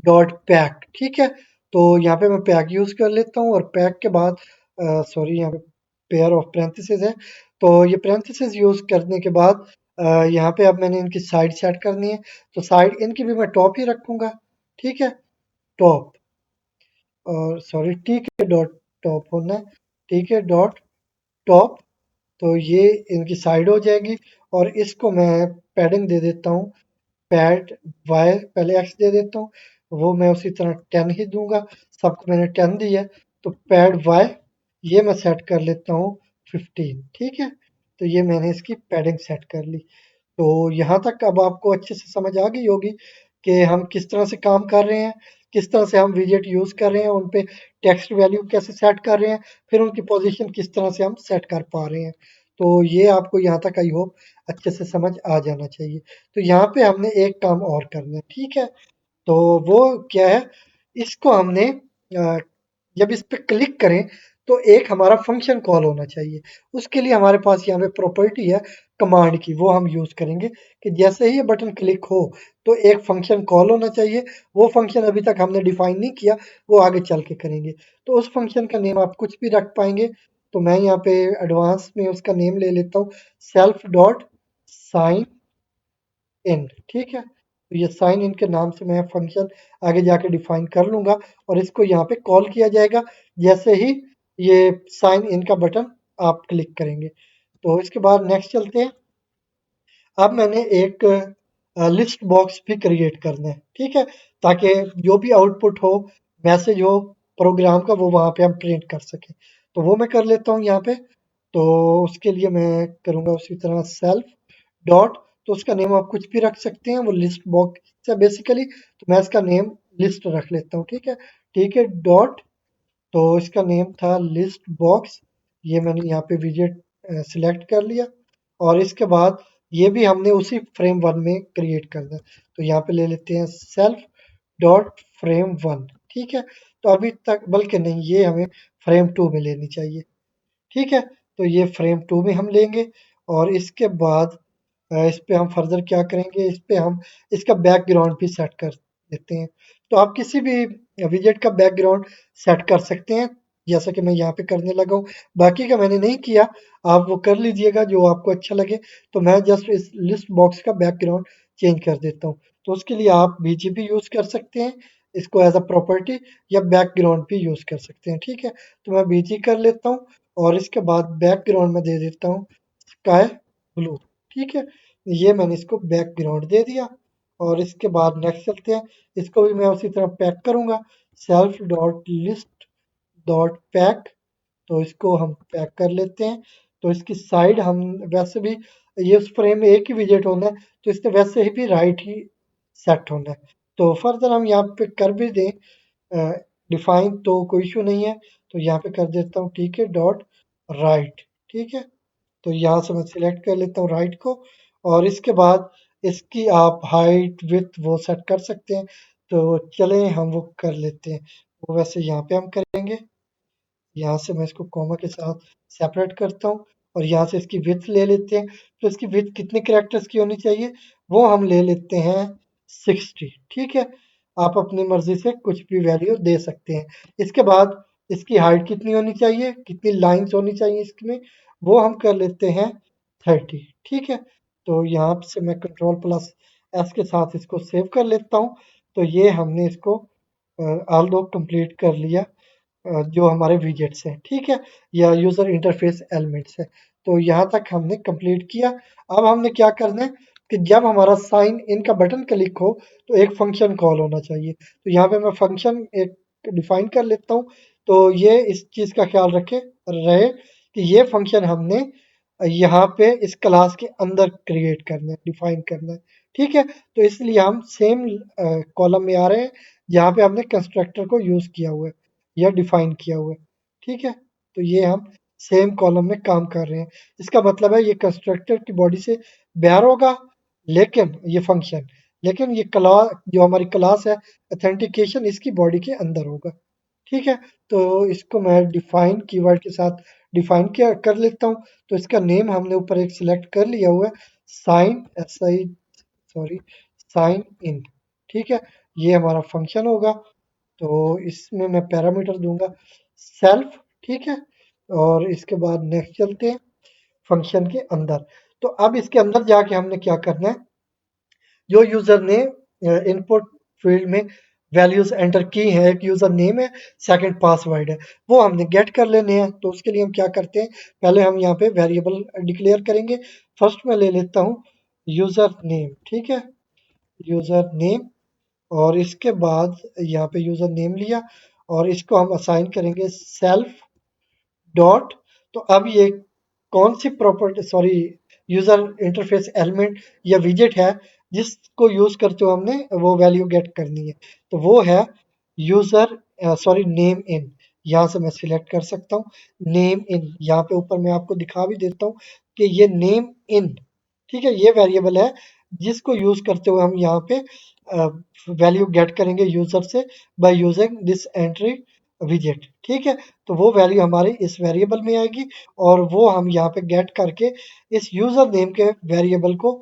dot pack, ठीक है। तो यहाँ पे मैं पैक यूज कर लेता हूँ और पैक के बाद सॉरी यहाँ पे पेयर ऑफ पैरेंथेसिस है, तो ये पैरेंथेसिस यूज करने के बाद यहाँ पे अब मैंने इनकी साइड सेट करनी है। तो साइड इनकी भी मैं टॉप ही रखूंगा, ठीक है। टॉप और सॉरी टी के डॉट टॉप होना है, ठीक है डॉट टॉप। तो ये इनकी साइड हो जाएगी और इसको मैं पैडिंग दे देता हूँ पैड वाई, पहले एक्स दे देता हूँ, वो मैं उसी तरह 10 ही दूंगा, सबको मैंने 10 दी है। तो पैड वाई ये मैं सेट कर लेता हूँ 15, ठीक है। तो ये मैंने इसकी पैडिंग सेट कर ली। तो यहाँ तक अब आपको अच्छे से समझ आ गई होगी कि हम किस तरह से काम कर रहे हैं, किस तरह से हम विजेट यूज कर रहे हैं, उन पे टेक्स्ट वैल्यू कैसे सेट कर रहे हैं, फिर उनकी पोजीशन किस तरह से हम सेट कर पा रहे हैं। तो ये आपको यहाँ तक आई होप अच्छे से समझ आ जाना चाहिए। तो यहाँ पे हमने एक काम और करना है, ठीक है। तो वो क्या है, इसको हमने जब इस पे क्लिक करें तो एक हमारा फंक्शन कॉल होना चाहिए। उसके लिए हमारे पास यहाँ पे प्रॉपर्टी है कमांड की, वो हम यूज करेंगे कि जैसे ही ये बटन क्लिक हो तो एक फंक्शन कॉल होना चाहिए। वो फंक्शन अभी तक हमने डिफाइन नहीं किया, वो आगे चल के करेंगे। तो उस फंक्शन का नेम आप कुछ भी रख पाएंगे। तो मैं यहाँ पे एडवांस में उसका नेम ले लेता हूँ सेल्फ डॉट साइन इन, ठीक है। तो ये साइन इन के नाम से मैं फंक्शन आगे जाके डिफाइन कर लूंगा और इसको यहाँ पे कॉल किया जाएगा जैसे ही ये साइन इन का बटन आप क्लिक करेंगे। तो इसके बाद नेक्स्ट चलते हैं। अब मैंने एक लिस्ट बॉक्स भी क्रिएट करना है, ठीक है, ताकि जो भी आउटपुट हो, मैसेज हो प्रोग्राम का, वो वहां पे हम प्रिंट कर सकें। तो वो मैं कर लेता हूँ यहाँ पे। तो उसके लिए मैं करूँगा उसी तरह सेल्फ डॉट, तो उसका नेम आप कुछ भी रख सकते हैं, वो लिस्ट बॉक्स है बेसिकली, तो मैं इसका नेम लिस्ट रख लेता हूँ, ठीक है डॉट, तो इसका नेम था लिस्ट बॉक्स। ये मैंने यहाँ पे विजेट सिलेक्ट कर लिया और इसके बाद ये भी हमने उसी फ्रेम वन में क्रिएट करना है। तो यहाँ पे ले लेते हैं सेल्फ डॉट फ्रेम वन, ठीक है। तो अभी तक बल्कि नहीं, ये हमें फ्रेम टू में लेनी चाहिए, ठीक है। तो ये फ्रेम टू में हम लेंगे और इसके बाद इस पे हम फर्दर क्या करेंगे, इस पे हम इसका बैकग्राउंड भी सेट कर देते हैं। तो आप किसी भी विजेट का बैकग्राउंड सेट कर सकते हैं, जैसा कि मैं यहाँ पे करने लगा हूँ। बाकी का मैंने नहीं किया, आप वो कर लीजिएगा जो आपको अच्छा लगे। तो मैं जस्ट इस लिस्ट बॉक्स का बैकग्राउंड चेंज कर देता हूँ। तो उसके लिए आप बीजीपी यूज कर सकते हैं इसको एज अ प्रॉपर्टी, या बैकग्राउंड भी यूज कर सकते हैं, ठीक है। तो मैं बीजी कर लेता हूँ और इसके बाद बैकग्राउंड में दे देता हूँ स्काई ब्लू, ठीक है। ये मैंने इसको बैकग्राउंड दे दिया और इसके बाद नेक्स्ट चलते हैं। इसको भी मैं उसी तरह पैक करूंगा, self dot list dot pack. तो इसको हम पैक कर लेते हैं। तो इसकी साइड हम वैसे भी, ये उस फ्रेम में एक ही विजेट होना है, तो इसने वैसे ही भी राइट ही सेट होना है। तो फर्दर हम यहाँ पे कर भी दें डिफाइन, तो कोई इशू नहीं है। तो यहाँ पे कर देता हूँ ठीक है डॉट राइट, ठीक है। तो यहाँ से मैं सिलेक्ट कर लेता हूँ राइट को और इसके बाद इसकी आप हाइट विथ वो सेट कर सकते हैं। तो चलें हम वो कर लेते हैं, वो वैसे यहाँ पे हम करेंगे। यहाँ से मैं इसको कॉमा के साथ सेपरेट करता हूँ और यहाँ से इसकी विड्थ ले लेते हैं। तो इसकी विड्थ कितने कैरेक्टर्स की होनी चाहिए, वो हम ले लेते हैं 60, ठीक है। आप अपनी मर्जी से कुछ भी वैल्यू दे सकते हैं। इसके बाद इसकी हाइट कितनी होनी चाहिए, कितनी लाइंस होनी चाहिए इसमें, वो हम कर लेते हैं 30, ठीक है। तो यहाँ से मैं कंट्रोल प्लस एस के साथ इसको सेव कर लेता हूँ। तो ये हमने इसको ऑल दो कंप्लीट कर लिया, जो हमारे विजेट्स हैं, ठीक है, या यूजर इंटरफेस एलिमेंट्स है। तो यहाँ तक हमने कंप्लीट किया। अब हमने क्या करना है कि जब हमारा साइन इन का बटन क्लिक हो तो एक फंक्शन कॉल होना चाहिए। तो यहाँ पे मैं फंक्शन एक डिफाइन कर लेता हूँ। तो ये इस चीज़ का ख्याल रखे रहे कि ये फंक्शन हमने यहाँ पे इस क्लास के अंदर क्रिएट करना है, डिफाइन करना है, ठीक है। तो इसलिए हम सेम कॉलम में आ रहे हैं जहाँ पे हमने कंस्ट्रक्टर को यूज किया हुआ है या डिफाइन किया हुआ है, ठीक है। तो ये हम सेम कॉलम में काम कर रहे हैं। इसका मतलब है ये कंस्ट्रक्टर की बॉडी से बाहर होगा, लेकिन ये फंक्शन, लेकिन ये क्लास जो हमारी क्लास है ऑथेंटिकेशन, इसकी बॉडी के अंदर होगा, ठीक है। तो इसको मैं डिफाइन कीवर्ड के साथ डिफाइन किया कर लेता हूँ। तो इसका नेम हमने ऊपर एक सिलेक्ट कर लिया हुआ है, sign S I sorry sign in, ठीक है। ये हमारा फंक्शन होगा। तो इसमें मैं पैरामीटर दूंगा सेल्फ, ठीक है। और इसके बाद नेक्स्ट चलते हैं फंक्शन के अंदर। तो अब इसके अंदर जाके हमने क्या करना है, जो यूजर ने इनपुट फील्ड में वैल्यूज एंटर की है, एक यूजर नेम है, सेकंड पासवर्ड है, वो हमने गेट कर लेने हैं। तो उसके लिए हम क्या करते हैं, पहले हम यहाँ पे वेरिएबल डिक्लेयर करेंगे। फर्स्ट में ले लेता हूँ यूजर नेम, ठीक है, यूजर नेम। और इसके बाद यहाँ पे यूजर नेम लिया और इसको हम असाइन करेंगे सेल्फ डॉट। तो अब ये कौन सी property, sorry, user interface element या विजेट है जिसको यूज करते हुए हमने वो वैल्यू गेट करनी है। तो वो है यूजर सॉरी नेम इन। यहाँ से मैं सिलेक्ट कर सकता हूँ नेम इन। यहाँ पे ऊपर मैं आपको दिखा भी देता हूँ कि ये नेम इन, ठीक है, ये वेरिएबल है जिसको यूज करते हुए हम यहाँ पे वैल्यू गेट करेंगे यूजर से बाय यूजिंग दिस एंट्री विजेट, ठीक है। तो वो वैल्यू हमारी इस वेरिएबल में आएगी और वो हम यहाँ पे गेट करके इस यूजर नेम के वेरिएबल को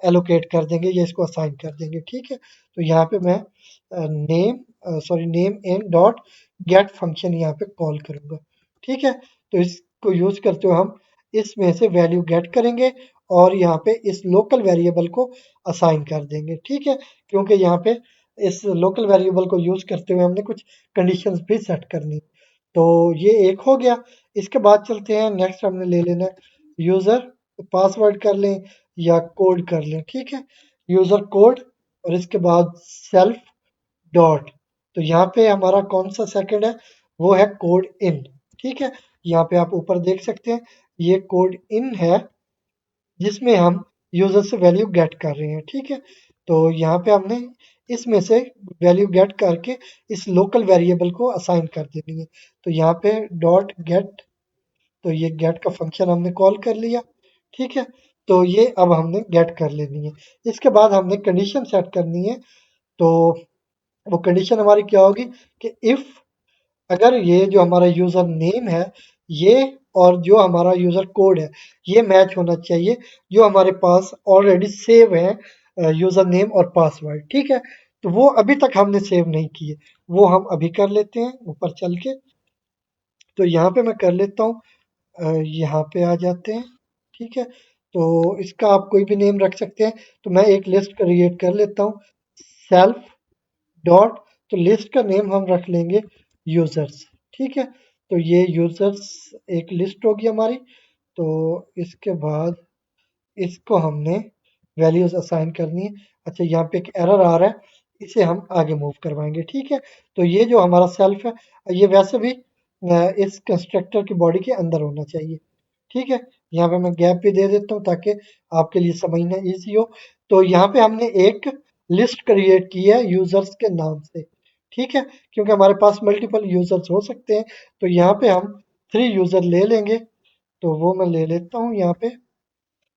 एलोकेट कर देंगे या इसको असाइन कर देंगे, ठीक है। तो यहाँ पे मैं name in dot gate function यहाँ पे कॉल करूंगा, ठीक है। तो इसको यूज करते हुए हम इसमें से वैल्यू गेट करेंगे और यहाँ पे इस लोकल वेरिएबल को असाइन कर देंगे, ठीक है। क्योंकि यहाँ पे इस लोकल वेरिएबल को यूज करते हुए हमने कुछ कंडीशंस भी सेट करनी। तो ये एक हो गया। इसके बाद चलते हैं नेक्स्ट, हमने ले लेना यूजर पासवर्ड कर लें या कोड कर लें, ठीक है, यूजर कोड। और इसके बाद सेल्फ डॉट। तो यहाँ पे हमारा कौन सा सेकंड है, वो है कोड इन, ठीक है। यहाँ पे आप ऊपर देख सकते हैं ये कोड इन है जिसमें हम यूजर से वैल्यू गेट कर रहे हैं, ठीक है। तो यहाँ पे हमने इसमें से वैल्यू गेट करके इस लोकल वेरिएबल को असाइन कर देनी है। तो यहाँ पे डॉट गेट, तो ये गेट का फंक्शन हमने कॉल कर लिया, ठीक है। तो ये अब हमने गेट कर लेनी है। इसके बाद हमने कंडीशन सेट करनी है। तो वो कंडीशन हमारी क्या होगी कि इफ अगर ये जो हमारा यूजर नेम है ये और जो हमारा यूजर कोड है ये मैच होना चाहिए जो हमारे पास ऑलरेडी सेव है यूजर नेम और पासवर्ड, ठीक है। तो वो अभी तक हमने सेव नहीं किए, वो हम अभी कर लेते हैं ऊपर चल के। तो यहाँ पे मैं कर लेता हूँ, यहाँ पे आ जाते हैं, ठीक है। तो इसका आप कोई भी नेम रख सकते हैं। तो मैं एक लिस्ट क्रिएट कर लेता हूँ, सेल्फ डॉट, तो लिस्ट का नेम हम रख लेंगे यूजर्स, ठीक है। तो ये यूजर्स एक लिस्ट होगी हमारी। तो इसके बाद इसको हमने वैल्यूज असाइन करनी है। अच्छा, यहाँ पे एक एरर आ रहा है, इसे हम आगे मूव करवाएंगे, ठीक है। तो ये जो हमारा सेल्फ है ये वैसे भी इस कंस्ट्रक्टर की बॉडी के अंदर होना चाहिए, ठीक है। यहाँ पे मैं गैप भी दे देता हूँ ताकि आपके लिए समझना इजी हो। तो यहाँ पे हमने एक लिस्ट क्रिएट की है यूजर्स के नाम से, ठीक है, क्योंकि हमारे पास मल्टीपल यूजर्स हो सकते हैं। तो यहाँ पे हम 3 यूजर ले लेंगे। तो वो मैं ले लेता हूँ यहाँ पे।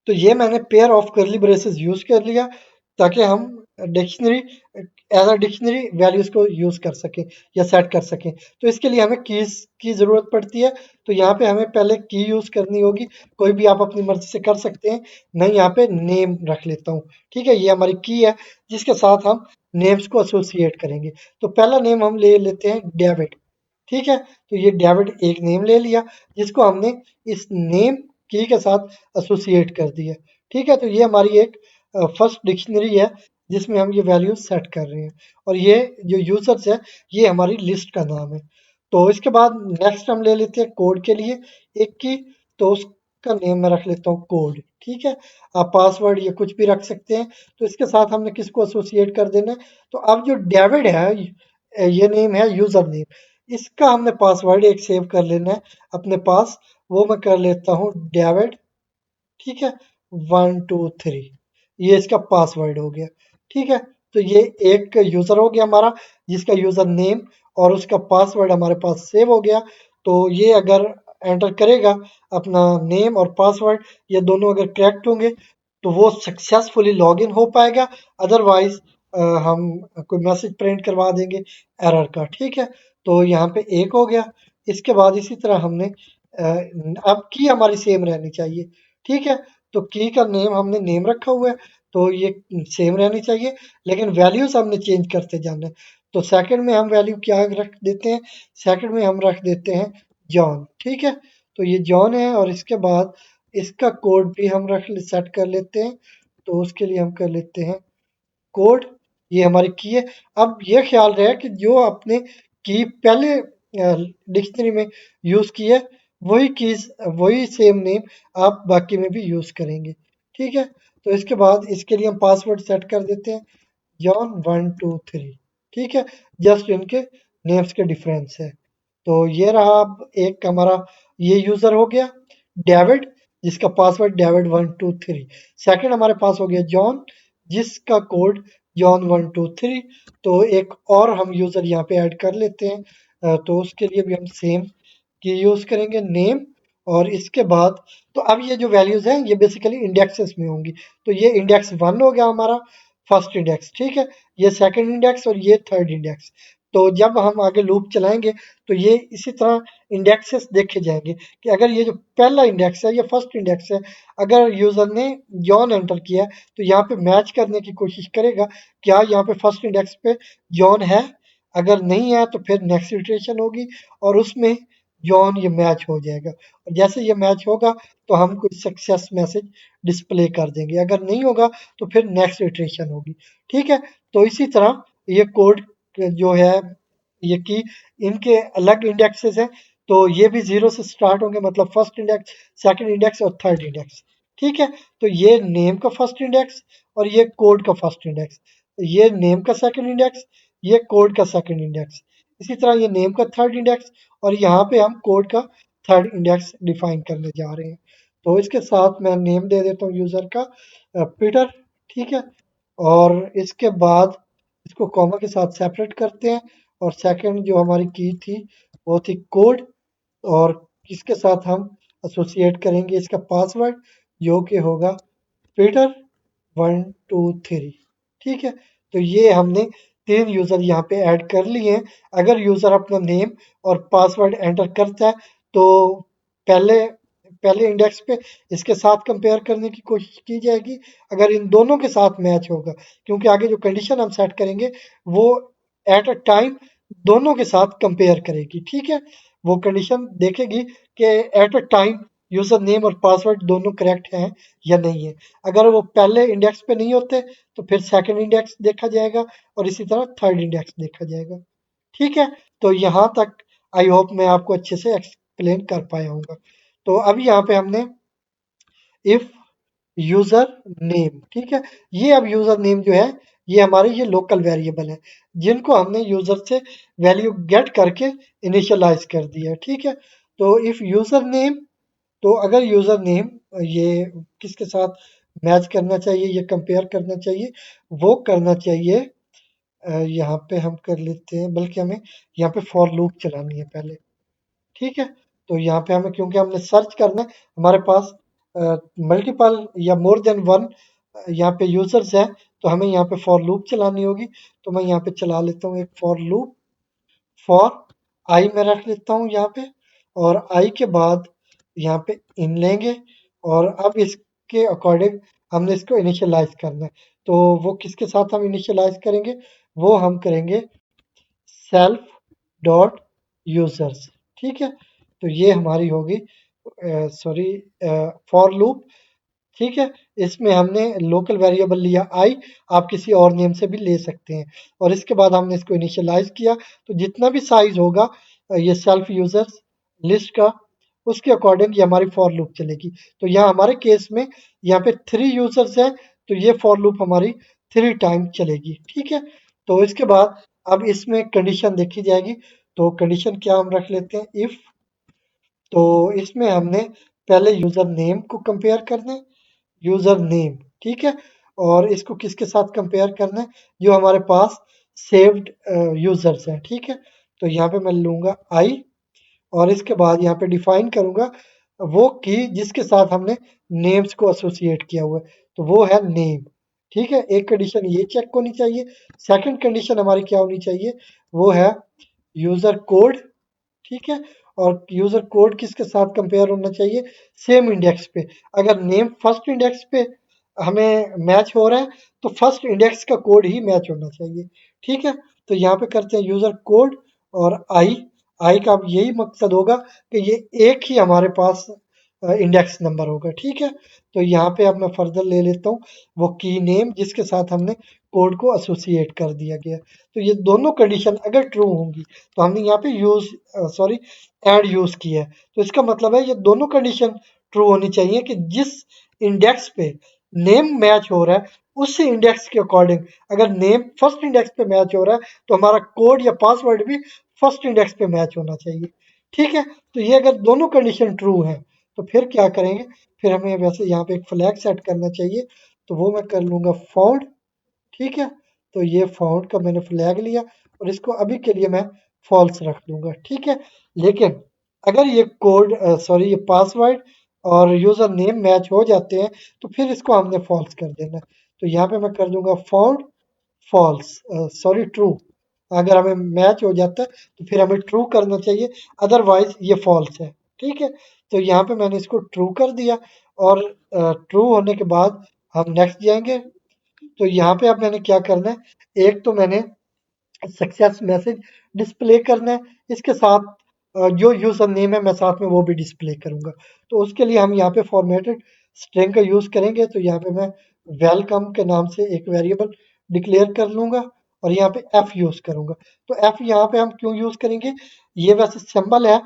तो ये मैंने pair of curly braces use कर लिया ताकि हम dictionary as a dictionary values को यूज कर सकें या सेट कर सकें। तो इसके लिए हमें कीज की जरूरत पड़ती है। तो यहाँ पे हमें पहले की यूज करनी होगी, कोई भी आप अपनी मर्जी से कर सकते हैं। मैं यहाँ पे नेम रख लेता हूँ, ठीक है। ये हमारी की है जिसके साथ हम नेम्स को एसोसिएट करेंगे। तो पहला नेम हम ले लेते हैं डेविड, ठीक है। तो ये डेविड एक नेम ले लिया जिसको हमने इस नेम की के साथ एसोसिएट कर दिया, ठीक है। तो ये हमारी एक फर्स्ट डिक्शनरी है जिसमें हम ये वैल्यू सेट कर रहे हैं। और ये जो यूजर्स है ये हमारी लिस्ट का नाम है। तो इसके बाद नेक्स्ट हम ले लेते हैं कोड के लिए एक की। तो उसका नेम मैं रख लेता हूँ कोड, ठीक है। आप पासवर्ड ये कुछ भी रख सकते हैं। तो इसके साथ हमने किसको एसोसिएट कर देना है। तो अब जो डेविड है ये नेम है यूजर नेम, इसका हमने पासवर्ड एक सेव कर लेना है अपने पास। वो मैं कर लेता हूँ डेविड, ठीक है, 1 2 3, ये इसका पासवर्ड हो गया, ठीक है। तो ये एक यूजर हो गया हमारा जिसका यूजर नेम और उसका पासवर्ड हमारे पास सेव हो गया। तो ये अगर एंटर करेगा अपना नेम और पासवर्ड, ये दोनों अगर करेक्ट होंगे तो वो सक्सेसफुली लॉगिन हो पाएगा। अदरवाइज हम कोई मैसेज प्रिंट करवा देंगे एरर का, ठीक है। तो यहाँ पे एक हो गया। इसके बाद इसी तरह हमने अब की हमारी सेम रहनी चाहिए, ठीक है। तो की का नेम हमने नेम रखा हुआ है तो ये सेम रहनी चाहिए, लेकिन वैल्यूज हमने चेंज करते जाना है। तो सेकंड में हम वैल्यू क्या रख देते हैं, सेकंड में हम रख देते हैं जॉन, ठीक है। तो ये जॉन है और इसके बाद इसका कोड भी हम रख सेट कर लेते हैं। तो उसके लिए हम कर लेते हैं कोड, ये हमारी की है। अब ये ख्याल रहे कि जो आपने की पहले डिक्शनरी में यूज की है वही कीज वही सेम नेम आप बाकी में भी यूज करेंगे, ठीक है। तो इसके बाद इसके लिए हम पासवर्ड सेट कर देते हैं जॉन 1 2 3, ठीक है। जस्ट इनके नेम्स के डिफरेंस है। तो ये रहा अब एक हमारा ये यूजर हो गया डेविड जिसका पासवर्ड डेविड 1 2 3। सेकंड हमारे पास हो गया जॉन जिसका कोड जॉन 1 2 3। तो एक और हम यूजर यहाँ पे ऐड कर लेते हैं। तो उसके लिए भी हम सेम की यूज करेंगे नेम और इसके बाद। तो अब ये जो वैल्यूज हैं ये बेसिकली इंडेक्सेस में होंगी। तो ये इंडेक्स 1 हो गया हमारा फर्स्ट इंडेक्स, ठीक है। ये सेकंड इंडेक्स और ये थर्ड इंडेक्स। तो जब हम आगे लूप चलाएंगे तो ये इसी तरह इंडेक्सेस देखे जाएंगे कि अगर ये जो पहला इंडेक्स है ये फर्स्ट इंडेक्स है, अगर यूजर ने जॉन एंटर किया तो यहाँ पे मैच करने की कोशिश करेगा क्या यहाँ पे फर्स्ट इंडेक्स पे जॉन है। अगर नहीं है तो फिर नेक्स्ट इटरेशन होगी और उसमें जॉन ये मैच हो जाएगा। और जैसे ये मैच होगा तो हम कुछ सक्सेस मैसेज डिस्प्ले कर देंगे, अगर नहीं होगा तो फिर नेक्स्ट इटरेशन होगी, ठीक है। तो इसी तरह ये कोड जो है ये की इनके अलग इंडेक्सेस हैं। तो ये भी जीरो से स्टार्ट होंगे, मतलब फर्स्ट इंडेक्स सेकंड इंडेक्स और थर्ड इंडेक्स, ठीक है। तो ये नेम का फर्स्ट इंडेक्स और ये कोड का फर्स्ट इंडेक्स, ये नेम का सेकंड इंडेक्स, ये कोड का सेकंड इंडेक्स, इसी तरह ये नेम का थर्ड इंडेक्स और यहाँ पे हम कोड का थर्ड इंडेक्स डिफाइन करने जा रहे हैं। तो इसके साथ मैं नेम दे देता हूँ यूजर का पीटर, ठीक है। और इसके बाद इसको कॉमा के साथ सेपरेट करते हैं और सेकंड जो हमारी की थी वो थी कोड, और किसके साथ हम एसोसिएट करेंगे इसका पासवर्ड, जो कि होगा पीटर 123। ठीक है, तो ये हमने 3 यूज़र यहाँ पे ऐड कर लिए हैं। अगर यूज़र अपना नेम और पासवर्ड एंटर करता है तो पहले पहले इंडेक्स पे इसके साथ कंपेयर करने की कोशिश की जाएगी। अगर इन दोनों के साथ मैच होगा, क्योंकि आगे जो कंडीशन हम सेट करेंगे वो एट अ टाइम दोनों के साथ कंपेयर करेगी। ठीक है, वो कंडीशन देखेगी कि at a time user name और पासवर्ड दोनों करेक्ट हैं या नहीं है। अगर वो पहले इंडेक्स पे नहीं होते तो फिर सेकंड इंडेक्स देखा जाएगा और इसी तरह थर्ड इंडेक्स देखा जाएगा। ठीक है, तो यहाँ तक आई होप मैं आपको अच्छे से एक्सप्लेन कर पाया हूँगा। तो अभी यहाँ पे हमने इफ यूजर नेम, ठीक है, ये अब यूजर नेम जो है ये हमारे ये लोकल वेरिएबल है जिनको हमने यूजर से वैल्यू गेट करके इनिशियलाइज कर दिया है। ठीक है, तो इफ यूजर नेम, तो अगर यूजर नेम ये किसके साथ मैच करना चाहिए, ये कंपेयर करना चाहिए, वो करना चाहिए यहाँ पे हम कर लेते हैं, बल्कि हमें यहाँ पे फॉर लूप चलानी है पहले। ठीक है, तो यहाँ पे हमें, क्योंकि हमने सर्च करना है, हमारे पास मल्टीपल या मोर देन वन यहाँ पे यूजर्स है, तो हमें यहाँ पे फॉर लूप चलानी होगी। तो मैं यहाँ पे चला लेता हूँ एक फॉर लूप, फॉर आई में रख लेता हूँ यहाँ पे, और आई के बाद यहाँ पे इन लेंगे, और अब इसके अकॉर्डिंग हमने इसको इनिशियलाइज करना है। तो वो किसके साथ हम इनिशियलाइज करेंगे, वो हम करेंगे सेल्फ डॉट यूजर्स। ठीक है, तो ये हमारी होगी सॉरी फॉर लूप। ठीक है, इसमें हमने लोकल वेरिएबल लिया आई, आप किसी और नेम से भी ले सकते हैं, और इसके बाद हमने इसको इनिशियलाइज किया। तो जितना भी साइज होगा ये सेल्फ यूजर्स लिस्ट का, उसके अकॉर्डिंग ये हमारी फॉर लूप चलेगी। तो यहाँ हमारे केस में यहाँ पे 3 यूजर्स हैं, तो ये फॉर लूप हमारी 3 टाइम चलेगी। ठीक है, तो इसके बाद अब इसमें कंडीशन देखी जाएगी। तो कंडीशन क्या हम रख लेते हैं, इफ, तो इसमें हमने पहले यूजर नेम को कंपेयर करना है, यूजर नेम। ठीक है, और इसको किसके साथ कंपेयर करना है, जो हमारे पास सेव्ड यूजर्स हैं। ठीक है, तो यहाँ पे मैं लूंगा आई, और इसके बाद यहाँ पे डिफाइन करूंगा वो की जिसके साथ हमने नेम्स को एसोसिएट किया हुआ है, तो वो है नेम। ठीक है, एक कंडीशन ये चेक होनी चाहिए। सेकंड कंडीशन हमारी क्या होनी चाहिए, वो है यूजर कोड। ठीक है, और यूजर कोड किसके साथ कंपेयर होना चाहिए, सेम इंडेक्स पे। अगर नेम फर्स्ट इंडेक्स पे हमें मैच हो रहा है तो फर्स्ट इंडेक्स का कोड ही मैच होना चाहिए। ठीक है, तो यहाँ पे करते हैं यूजर कोड और आई। आई का अब यही मकसद होगा कि ये एक ही हमारे पास इंडेक्स नंबर होगा। ठीक है, तो यहाँ पे अब मैं फर्दर ले लेता हूँ वो की नेम जिसके साथ हमने कोड को एसोसिएट कर दिया गया। तो ये दोनों कंडीशन अगर ट्रू होंगी तो हमने यहाँ पे यूज सॉरी एड यूज किया है, तो इसका मतलब है ये दोनों कंडीशन ट्रू होनी चाहिए कि जिस इंडेक्स पे नेम मैच हो रहा है उसी इंडेक्स के अकॉर्डिंग, अगर नेम फर्स्ट इंडेक्स पे मैच हो रहा है तो हमारा कोड या पासवर्ड भी फर्स्ट इंडेक्स पे मैच होना चाहिए। ठीक है, तो ये अगर दोनों कंडीशन ट्रू है तो फिर क्या करेंगे, फिर हमें वैसे यहाँ पे एक फ्लैग सेट करना चाहिए, तो वो मैं कर लूंगा फाउंड। ठीक है, तो ये फाउंड का मैंने फ्लैग लिया और इसको अभी के लिए मैं फॉल्स रख दूंगा। ठीक है, लेकिन अगर ये कोड सॉरी ये पासवर्ड और यूजर नेम मैच हो जाते हैं तो फिर इसको हमने फॉल्स कर देना है। तो यहाँ पे मैं कर दूंगा फाउंड फॉल्स सॉरी ट्रू। अगर हमें मैच हो जाता है तो फिर हमें ट्रू करना चाहिए, अदरवाइज ये फॉल्स है। ठीक है, तो यहाँ पे मैंने इसको ट्रू कर दिया, और ट्रू होने के बाद हम नेक्स्ट जाएंगे। तो यहाँ पे अब मैंने क्या करना है, एक तो मैंने सक्सेस मैसेज डिस्प्ले करना है, इसके साथ जो यूजर नेम है मैं साथ में वो भी डिस्प्ले करूंगा। तो उसके लिए हम यहाँ पे फॉर्मेटेड स्ट्रिंग का यूज करेंगे। तो यहाँ पे मैं वेलकम के नाम से एक वेरिएबल डिक्लेयर कर लूंगा और यहाँ पे एफ यूज करूंगा। तो एफ यहाँ पे हम क्यों यूज करेंगे, ये वैसे सिंबल है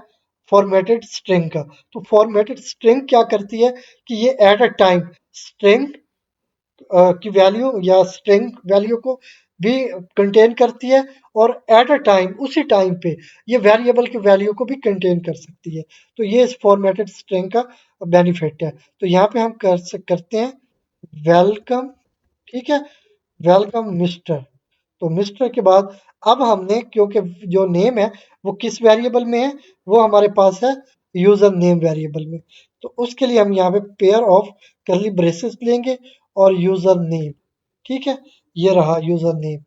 फॉर्मेटेड स्ट्रिंग का। तो फॉर्मेटेड स्ट्रिंग क्या करती है कि ये एट अ टाइम स्ट्रिंग की वैल्यू या स्ट्रिंग वैल्यू को भी कंटेन करती है, और एट अ टाइम उसी टाइम पे ये वेरिएबल की वैल्यू को भी कंटेन कर सकती है। तो ये इस फॉर्मेटेड स्ट्रिंग का बेनिफिट है। तो यहाँ पे हम करते हैं वेलकम। ठीक है, वेलकम मिस्टर। तो मिस्टर के बाद अब हमने, क्योंकि जो नेम है वो किस वेरिएबल में है, वो हमारे पास है यूजर नेम वेरिएबल में। तो उसके लिए हम यहाँ पे पेयर ऑफ कर्ली ब्रेसेस लेंगे और यूजर नेम। ठीक है, ये रहा यूजर नेम।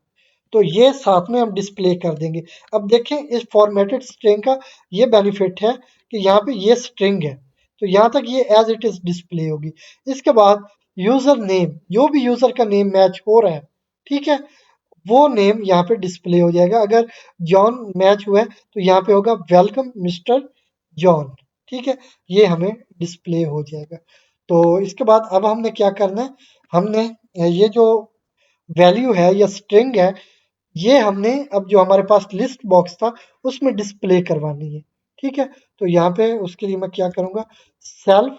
तो ये साथ में हम डिस्प्ले कर देंगे। अब देखें इस फॉर्मेटेड स्ट्रिंग का ये बेनिफिट है कि यहाँ पे ये स्ट्रिंग है, तो यहाँ तक ये एज इट इज डिस्प्ले होगी। इसके बाद यूजर नेम, जो भी यूजर का नेम मैच हो रहा है, ठीक है, वो नेम यहाँ पे डिस्प्ले हो जाएगा। अगर जॉन मैच हुआ है तो यहाँ पे होगा वेलकम मिस्टर जॉन। ठीक है, ये हमें डिस्प्ले हो जाएगा। तो इसके बाद अब हमने क्या करना है, हमने ये जो वैल्यू है या स्ट्रिंग है, ये हमने अब जो हमारे पास लिस्ट बॉक्स था उसमें डिस्प्ले करवानी है। ठीक है, तो यहाँ पे उसके लिए मैं क्या करूँगा, सेल्फ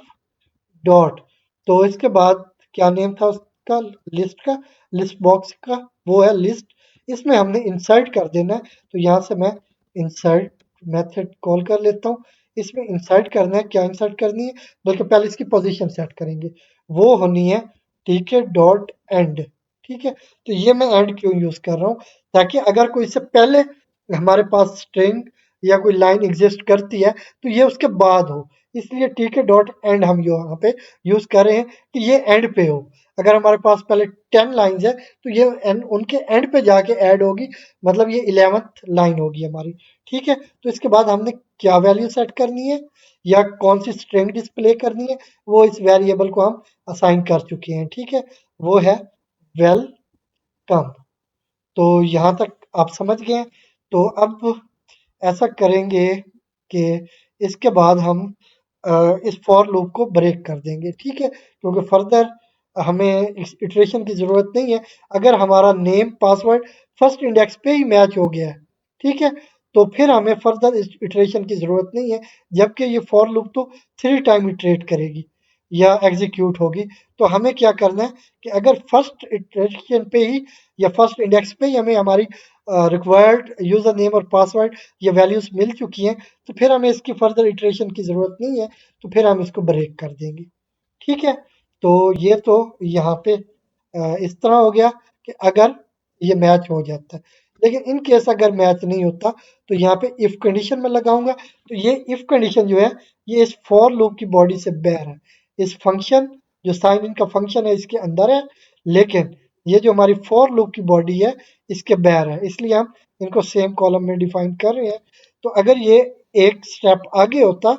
डॉट, तो इसके बाद क्या नेम था उसका, लिस्ट का, लिस्ट बॉक्स का, वो है लिस्ट। इसमें हमने इंसर्ट कर देना है। तो यहाँ से मैं इंसर्ट मेथड कॉल कर लेता हूँ। इसमें इंसर्ट करना है, क्या इंसर्ट करनी है, बल्कि पहले इसकी पोजीशन सेट करेंगे। वो होनी है ठीक है डॉट एंड। ठीक है, तो ये मैं एंड क्यों यूज कर रहा हूँ, ताकि अगर कोई इससे पहले हमारे पास स्ट्रिंग या कोई लाइन एग्जिस्ट करती है तो ये उसके बाद हो। इसलिए ठीक है डॉट एंड हम यहाँ पे यूज कर रहे हैं कि ये एंड पे हो। अगर हमारे पास पहले 10 लाइंस है तो ये उनके एंड पे जाके ऐड होगी, मतलब ये 11th लाइन होगी हमारी। ठीक है, तो इसके बाद हमने क्या वैल्यू सेट करनी है या कौन सी स्ट्रिंग डिस्प्ले करनी है, वो इस वेरिएबल को हम असाइन कर चुके हैं। ठीक है, वो है वेलकम। तो यहाँ तक आप समझ गए। तो अब ऐसा करेंगे कि इसके बाद हम इस फॉर लूप को ब्रेक कर देंगे। ठीक है, क्योंकि फर्दर हमें इस इटरेशन की ज़रूरत नहीं है। अगर हमारा नेम पासवर्ड फर्स्ट इंडेक्स पे ही मैच हो गया है, ठीक है, तो फिर हमें फर्दर इस इटरेशन की ज़रूरत नहीं है। जबकि ये फॉर लूप तो 3 टाइम इटरेट करेगी या एग्जीक्यूट होगी। तो हमें क्या करना है कि अगर फर्स्ट इटरेशन पे ही या फर्स्ट इंडेक्स पे ही हमें हमारी रिक्वायर्ड यूज़र नेम और पासवर्ड ये वैल्यूज़ मिल चुकी हैं, तो फिर हमें इसकी फर्दर इटरेशन की ज़रूरत नहीं है। तो फिर हम इसको ब्रेक कर देंगे। ठीक है, तो ये तो यहाँ पे इस तरह हो गया कि अगर ये मैच हो जाता है। लेकिन इन केस अगर मैच नहीं होता तो यहाँ पे इफ कंडीशन में लगाऊंगा। तो ये इफ कंडीशन जो है ये इस फॉर लूप की बॉडी से बाहर है। इस फंक्शन जो साइन इन का फंक्शन है इसके अंदर है, लेकिन ये जो हमारी फॉर लूप की बॉडी है इसके बाहर है, इसलिए हम इनको सेम कॉलम में डिफाइन कर रहे हैं। तो अगर ये एक स्टेप आगे होता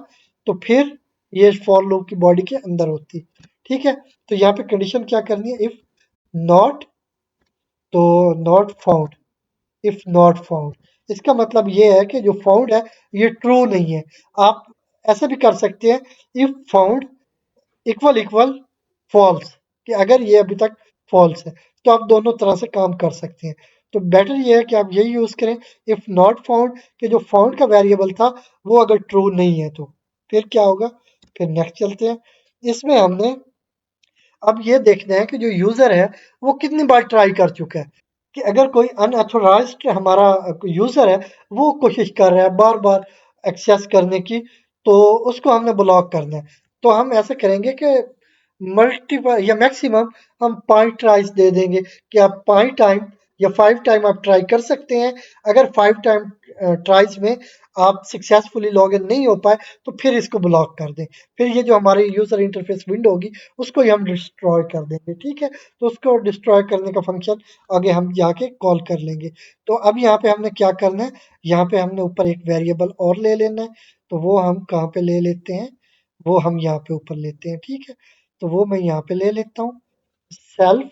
तो फिर ये फॉर लूप की बॉडी के अंदर होती। ठीक है, तो यहाँ पे कंडीशन क्या करनी है, इफ नॉट, तो not found, if not found इसका मतलब ये है कि जो फाउंड है ये ट्रू नहीं है। आप ऐसा भी कर सकते हैं, if found equal equal false, कि अगर ये अभी तक फॉल्स है तो आप दोनों तरह से काम कर सकते हैं। तो बेटर ये है कि आप यही यूज करें, इफ नॉट फाउंड, कि जो फाउंड का वेरिएबल था वो अगर ट्रू नहीं है तो फिर क्या होगा। फिर नेक्स्ट चलते हैं। इसमें हमने अब ये देखना है कि जो यूजर है वो कितनी बार ट्राई कर चुका है, कि अगर कोई अनऑथोराइज्ड हमारा यूजर है वो कोशिश कर रहा है बार बार एक्सेस करने की, तो उसको हमने ब्लॉक करना है। तो हम ऐसे करेंगे कि मल्टीपल या मैक्सिमम हम 5 ट्राइज दे देंगे, कि आप 5 टाइम या 5 टाइम आप ट्राई कर सकते हैं। अगर 5 टाइम ट्राइज में आप सक्सेसफुली लॉग इन नहीं हो पाए तो फिर इसको ब्लॉक कर दें। फिर ये जो हमारी यूजर इंटरफेस विंडो होगी उसको ही हम डिस्ट्रॉय कर देंगे। ठीक है, तो उसको डिस्ट्रॉय करने का फंक्शन आगे हम जाके कॉल कर लेंगे। तो अब यहाँ पे हमने क्या करना है, यहाँ पे हमने ऊपर एक वेरिएबल और ले लेना है। तो वो हम कहाँ पे ले लेते हैं, वो हम यहाँ पे ऊपर लेते हैं। ठीक है, तो वो मैं यहाँ पे ले लेता हूँ, सेल्फ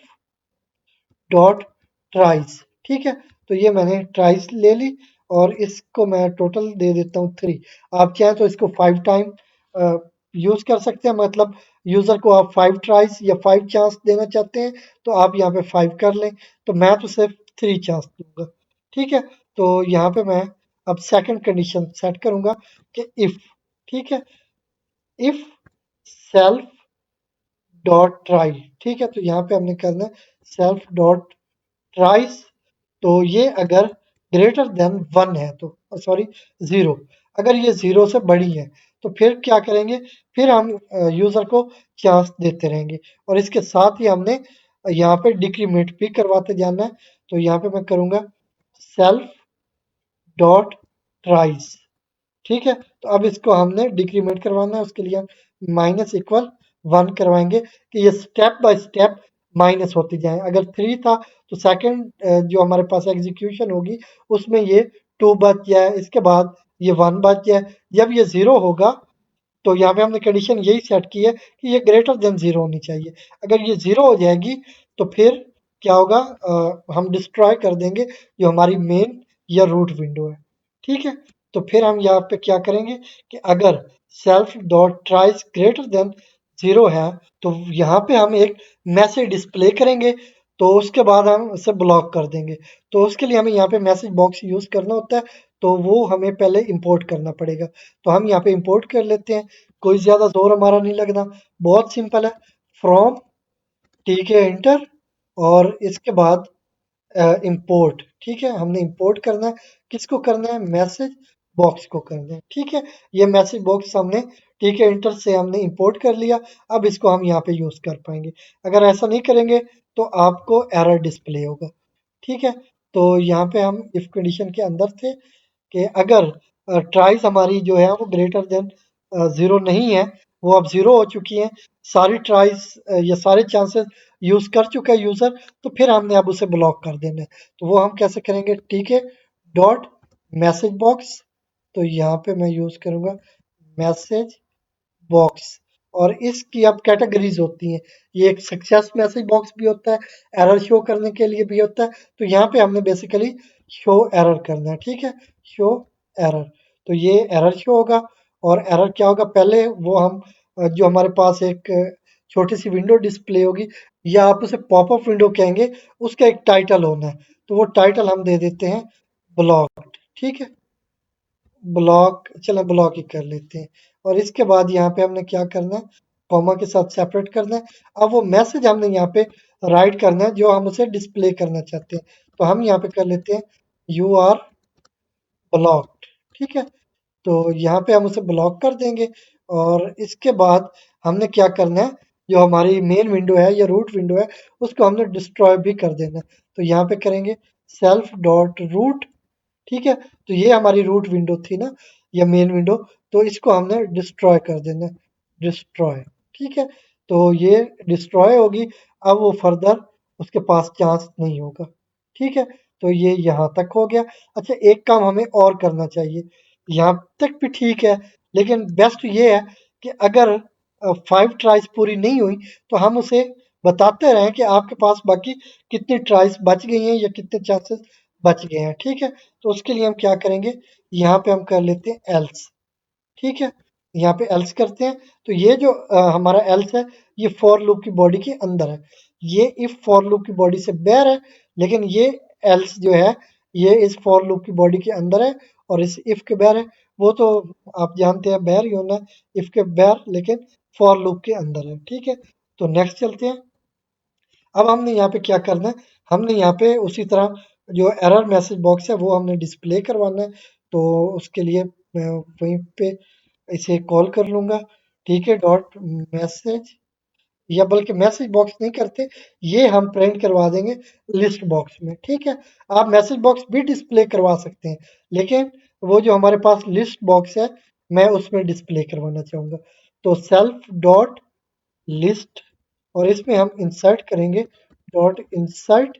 डॉट ट्राइस। ठीक है, तो ये मैंने ट्राइस ले ली और इसको मैं टोटल दे देता हूँ 3। आप चाहें तो इसको 5 टाइम यूज कर सकते हैं, मतलब यूजर को आप 5 ट्राइस या 5 चांस देना चाहते हैं तो आप यहाँ पे 5 कर लें। तो मैं तो सिर्फ 3 चांस दूंगा। ठीक है, तो यहाँ पे मैं अब सेकंड कंडीशन सेट करूंगा कि इफ, ठीक है, इफ सेल्फ डॉट ट्राई। ठीक है, तो यहाँ पे हमने करना है सेल्फ डॉट ट्राइस। तो ये अगर ग्रेटर देन 1 है तो, सॉरी 0, अगर ये 0 से बड़ी है तो फिर क्या करेंगे, फिर हम यूजर को चांस देते रहेंगे। और इसके साथ ही हमने यहाँ पे डिक्रीमेंट भी करवाते जाना है। तो यहाँ पे मैं करूँगा सेल्फ डॉट ट्राइस, ठीक है। तो अब इसको हमने डिक्रीमेंट करवाना है, उसके लिए हम माइनस इक्वल 1 करवाएंगे कि ये स्टेप बाय स्टेप माइनस होती जाए। अगर 3 था तो सेकंड जो हमारे पास एग्जीक्यूशन होगी उसमें ये 2 बच जाए, इसके बाद ये 1 बच जाए। जब ये 0 होगा तो यहाँ पे हमने कंडीशन यही सेट की है कि ये ग्रेटर देन 0 होनी चाहिए। अगर ये 0 हो जाएगी तो फिर क्या होगा, हम डिस्ट्रॉय कर देंगे जो हमारी मेन या रूट विंडो है, ठीक है। तो फिर हम यहाँ पे क्या करेंगे कि अगर सेल्फ डॉट ट्राइस ग्रेटर देन 0 है तो यहाँ पे हम एक मैसेज डिस्प्ले करेंगे। तो उसके बाद हम उसे ब्लॉक कर देंगे। तो उसके लिए हमें यहाँ पे मैसेज बॉक्स यूज करना होता है, तो वो हमें पहले इंपोर्ट करना पड़ेगा। तो हम यहाँ पे इंपोर्ट कर लेते हैं, कोई ज़्यादा जोर हमारा नहीं लगना, बहुत सिंपल है। फ्रॉम ठीक है इंटर और इसके बाद इंपोर्ट, ठीक है। हमने इंपोर्ट करना है, किसको करना है, मैसेज बॉक्स को करना है, ठीक है। ये मैसेज बॉक्स हमने ठीक है इंटर से हमने इंपोर्ट कर लिया। अब इसको हम यहाँ पे यूज कर पाएंगे। अगर ऐसा नहीं करेंगे तो आपको एरर डिस्प्ले होगा, ठीक है। तो यहाँ पे हम इफ कंडीशन के अंदर थे कि अगर ट्राइस हमारी जो है वो ग्रेटर देन 0 नहीं है, वो अब 0 हो चुकी है, सारी ट्राइस या सारे चांसेस यूज कर चुका है यूजर, तो फिर हमने अब उसे ब्लॉक कर देना है। तो वो हम कैसे करेंगे, ठीक है, डॉट मैसेज बॉक्स। तो यहाँ पे मैं यूज करूंगा मैसेज बॉक्स, और इसकी अब कैटेगरीज होती हैं। ये एक सक्सेस मैसेज बॉक्स भी होता है, एरर शो करने के लिए भी होता है। तो यहाँ पे हमने बेसिकली शो एरर करना है, ठीक है, शो एरर। तो ये एरर शो होगा। और एरर क्या होगा, पहले वो हम जो हमारे पास एक छोटी सी विंडो डिस्प्ले होगी, या आप उसे पॉपअप विंडो कहेंगे, उसका एक टाइटल होना है। तो वो टाइटल हम दे देते हैं ब्लॉक, ठीक है, ब्लॉक, चलो ब्लॉक ही कर लेते हैं। और इसके बाद यहाँ पे हमने क्या करना है, कॉमा के साथ सेपरेट करना है। अब वो मैसेज हमने यहाँ पे राइट करना है जो हम उसे डिस्प्ले करना चाहते हैं। तो हम यहाँ पे कर लेते हैं यू आर ब्लॉक्ड, ठीक है। तो यहाँ पे हम उसे ब्लॉक कर देंगे। और इसके बाद हमने क्या करना है, जो हमारी मेन विंडो है या रूट विंडो है उसको हमने डिस्ट्रॉय भी कर देना है। तो यहाँ पे करेंगे सेल्फ डॉट रूट, ठीक है। तो ये हमारी रूट विंडो थी ना, या मेन विंडो, तो इसको हमने डिस्ट्रॉय कर देना, डिस्ट्रॉय, ठीक है। तो ये डिस्ट्रॉय होगी, अब वो फर्दर उसके पास चांस नहीं होगा, ठीक है। तो ये यहाँ तक हो गया। अच्छा, एक काम हमें और करना चाहिए, यहाँ तक भी ठीक है, लेकिन बेस्ट ये है कि अगर 5 ट्राइज पूरी नहीं हुई तो हम उसे बताते रहें कि आपके पास बाकी कितनी ट्राइज बच गई हैं या कितने चांसेस बच गए हैं, ठीक है। तो उसके लिए हम क्या करेंगे, यहाँ पे हम कर लेते हैं एल्स, ठीक है। यहाँ पे एल्स करते हैं। तो ये जो हमारा एल्स है ये फॉर लूप की बॉडी के अंदर है, ये इफ फॉर लूप की बॉडी से बाहर है, लेकिन ये एल्स जो है ये इस फॉर लूप की बॉडी के अंदर है और इस इफ के बाहर है। वो तो आप जानते हैं बाहर ही होना है, इफ के बाहर, लेकिन फॉर लूप के अंदर है, ठीक है। तो नेक्स्ट चलते हैं। अब हमने यहाँ पे क्या करना है, हमने यहाँ पे उसी तरह जो एरर मैसेज बॉक्स है वो हमने डिस्प्ले करवाना है। तो उसके लिए मैं वहीं पे इसे कॉल कर लूंगा, ठीक है, डॉट मैसेज, या बल्कि मैसेज बॉक्स नहीं करते, ये हम प्रिंट करवा देंगे लिस्ट बॉक्स में, ठीक है। आप मैसेज बॉक्स भी डिस्प्ले करवा सकते हैं, लेकिन वो जो हमारे पास लिस्ट बॉक्स है मैं उसमें डिस्प्ले करवाना चाहूँगा। तो सेल्फ डॉट लिस्ट, और इसमें हम इंसर्ट करेंगे डॉट इंसर्ट।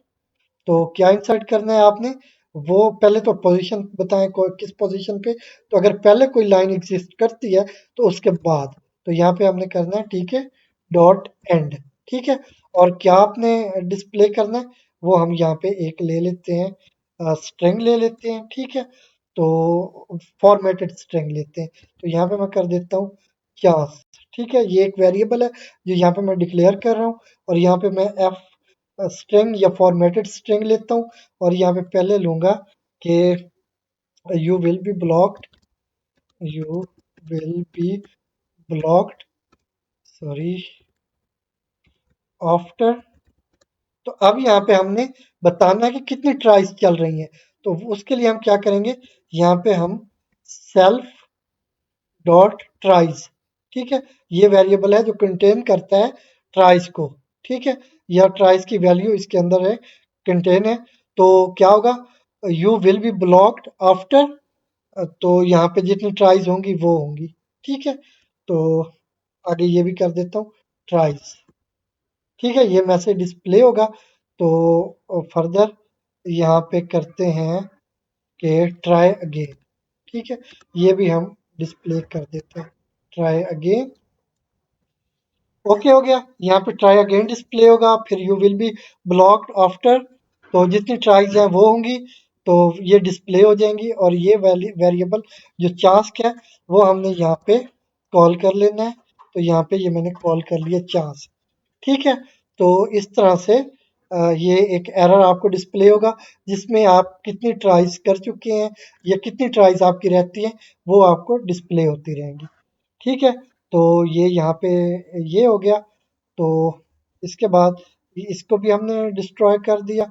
तो क्या इंसर्ट करना है आपने, वो पहले तो पोजीशन बताएं किस पोजीशन पे। तो अगर पहले कोई लाइन एग्जिस्ट करती है तो उसके बाद, तो यहाँ पे हमने करना है, ठीक है, डॉट एंड, ठीक है। और क्या आपने डिस्प्ले करना है वो हम यहाँ पे एक ले लेते हैं, स्ट्रिंग ले लेते हैं, ठीक है। तो फॉर्मेटेड स्ट्रिंग लेते हैं। तो यहाँ पे मैं कर देता हूँ चांस, ठीक है, ये एक वेरिएबल है जो यहाँ पे मैं डिक्लेयर कर रहा हूँ। और यहाँ पे मैं एफ स्ट्रिंग या फॉर्मेटेड स्ट्रिंग लेता हूँ, और यहाँ पे पहले लूंगा कि you will be blocked, you will be blocked, sorry, after. तो अब यहाँ पे हमने बताना है कि कितनी ट्राइज चल रही हैं। तो उसके लिए हम क्या करेंगे, यहाँ पे हम सेल्फ डॉट ट्राइज, ठीक है, ये वेरिएबल है जो कंटेन करता है ट्राइज को, ठीक है। या ट्राइज की वैल्यू इसके अंदर है, कंटेन है। तो क्या होगा, you will be blocked after, तो यहाँ पे जितनी ट्राइज होंगी वो होंगी। ठीक है, तो आगे ये भी कर देता हूँ, ट्राइज। ठीक है, ये मैसेज डिस्प्ले होगा। तो फर्दर यहाँ पे करते हैं कि ट्राई अगेन। ठीक है, ये भी हम डिस्प्ले कर देते हैं, ट्राई अगेन। ओके हो गया, यहाँ पे ट्राई अगेन डिस्प्ले होगा, फिर you will be blocked after, तो जितनी ट्राइज हैं वो होंगी, तो ये डिस्प्ले हो जाएंगी। और ये वेरिएबल जो चांस है वो हमने यहाँ पे कॉल कर लेना है। तो यहाँ पे ये मैंने कॉल कर लिया चांस। ठीक है, तो इस तरह से ये एक एरर आपको डिस्प्ले होगा जिसमें आप कितनी ट्राइज कर चुके हैं या कितनी ट्राइज आपकी रहती है, वो आपको डिस्प्ले होती रहेंगी। ठीक है, तो ये यहाँ पे ये हो गया। तो इसके बाद इसको भी हमने डिस्ट्रॉय कर दिया।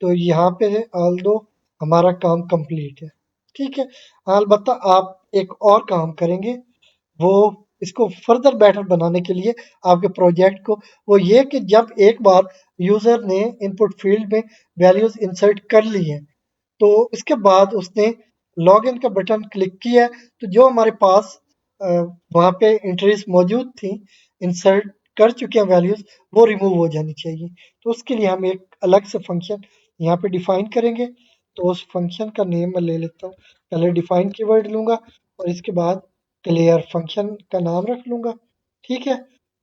तो यहाँ पे है ऑल्दो हमारा काम कंप्लीट है। ठीक है, अलबत्ता आप एक और काम करेंगे, वो इसको फर्दर बेटर बनाने के लिए आपके प्रोजेक्ट को, वो ये कि जब एक बार यूजर ने इनपुट फील्ड में वैल्यूज इंसर्ट कर ली है, तो इसके बाद उसने लॉगिन का बटन क्लिक किया है, तो जो हमारे पास वहाँ पे एंट्रीज मौजूद थी, इंसर्ट कर चुके हैं वैल्यूज, वो रिमूव हो जानी चाहिए। तो उसके लिए हम एक अलग से फंक्शन यहाँ पे डिफाइन करेंगे। तो उस फंक्शन का नेम मैं ले लेता हूँ, पहले डिफाइन कीवर्ड लूंगा और इसके बाद क्लियर फंक्शन का नाम रख लूंगा। ठीक है,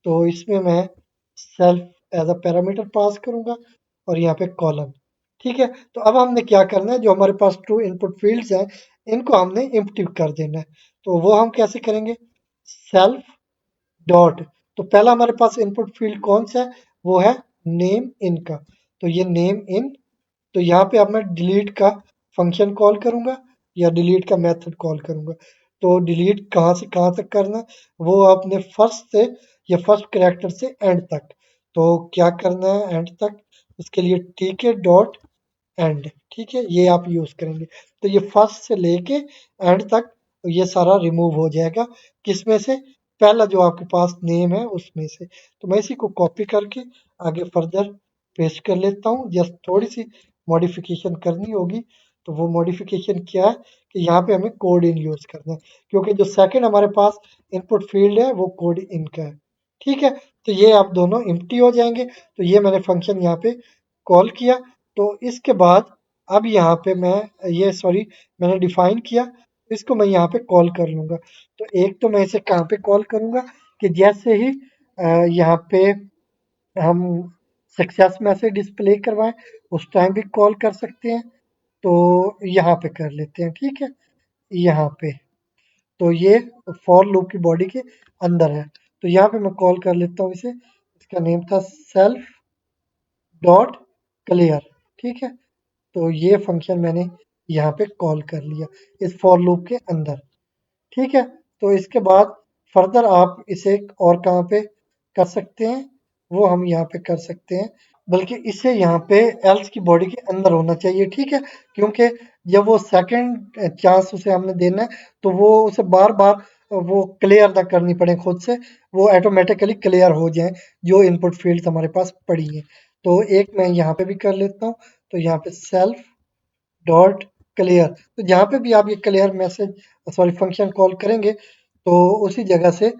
तो इसमें मैं self as a parameter pass करूंगा और यहाँ पे कॉलन। ठीक है, तो अब हमने क्या करना है, जो हमारे पास ट्रू इनपुट फील्ड्स हैं इनको हमने एम्प्टी कर देना है। तो वो हम कैसे करेंगे, सेल्फ डॉट, तो पहला हमारे पास इनपुट फील्ड कौन सा है, वो है नेम इन का। तो ये नेम इन, तो यहाँ पे अब मैं डिलीट का फंक्शन कॉल करूंगा या डिलीट का मेथड कॉल करूंगा। तो डिलीट कहाँ से कहाँ तक करना है, वो आपने फर्स्ट से या फर्स्ट कैरेक्टर से एंड तक। तो क्या करना है एंड तक, उसके लिए टीके डॉट एंड। ठीक है, ये आप यूज करेंगे। तो ये फर्स्ट से लेके एंड तक ये सारा रिमूव हो जाएगा, किसमें से, पहला जो आपके पास नेम है उसमें से। तो मैं इसी को कॉपी करके आगे फर्दर पेस्ट कर लेता हूँ। जस्ट थोड़ी सी मॉडिफिकेशन करनी होगी। तो वो मॉडिफिकेशन क्या है कि यहाँ पे हमें कोड इन यूज करना है, क्योंकि जो सेकंड हमारे पास इनपुट फील्ड है वो कोड इन का है। ठीक है, तो ये आप दोनों एम्प्टी हो जाएंगे। तो ये मैंने फंक्शन यहाँ पे कॉल किया। तो इसके बाद अब यहाँ पे मैं ये सॉरी मैंने डिफाइन किया, इसको मैं यहाँ पे कॉल कर लूंगा। तो एक तो मैं इसे कहाँ पे कॉल करूंगा कि जैसे ही यहाँ पे हम सक्सेस मैसेज डिस्प्ले करवाएं उस टाइम भी कॉल कर सकते हैं। तो यहाँ पे कर लेते हैं। ठीक है, यहाँ पे तो ये फॉर लूप की बॉडी के अंदर है। तो यहाँ पे मैं कॉल कर लेता हूँ इसे, इसका नेम था सेल्फ डॉट क्लियर। ठीक है, तो ये फंक्शन मैंने यहाँ पे कॉल कर लिया इस फॉर लूप के अंदर। ठीक है, तो इसके बाद फर्दर आप इसे और कहाँ पे कर सकते हैं, वो हम यहाँ पे कर सकते हैं, बल्कि इसे यहाँ पे एल्स की बॉडी के अंदर होना चाहिए। ठीक है, क्योंकि जब वो सेकंड चांस उसे हमने देना है, तो वो उसे बार बार वो क्लियर ना करनी पड़े खुद से, वो ऑटोमेटिकली क्लियर हो जाए जो इनपुट फील्ड हमारे पास पड़ी है। तो एक मैं यहाँ पे भी कर लेता हूँ। तो यहाँ पे सेल्फ डॉट क्लियर, तो जहाँ पे भी आप ये clear message sorry function call करेंगे, तो उसी जगह से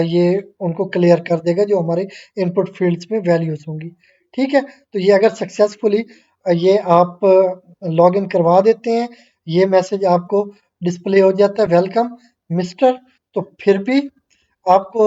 ये उनको क्लियर कर देगा जो हमारे इनपुट फील्ड्स में वैल्यूज होंगी। ठीक है, तो ये अगर सक्सेसफुली ये आप लॉग इन करवा देते हैं, ये मैसेज आपको डिस्प्ले हो जाता है, वेलकम मिस्टर। तो फिर भी आपको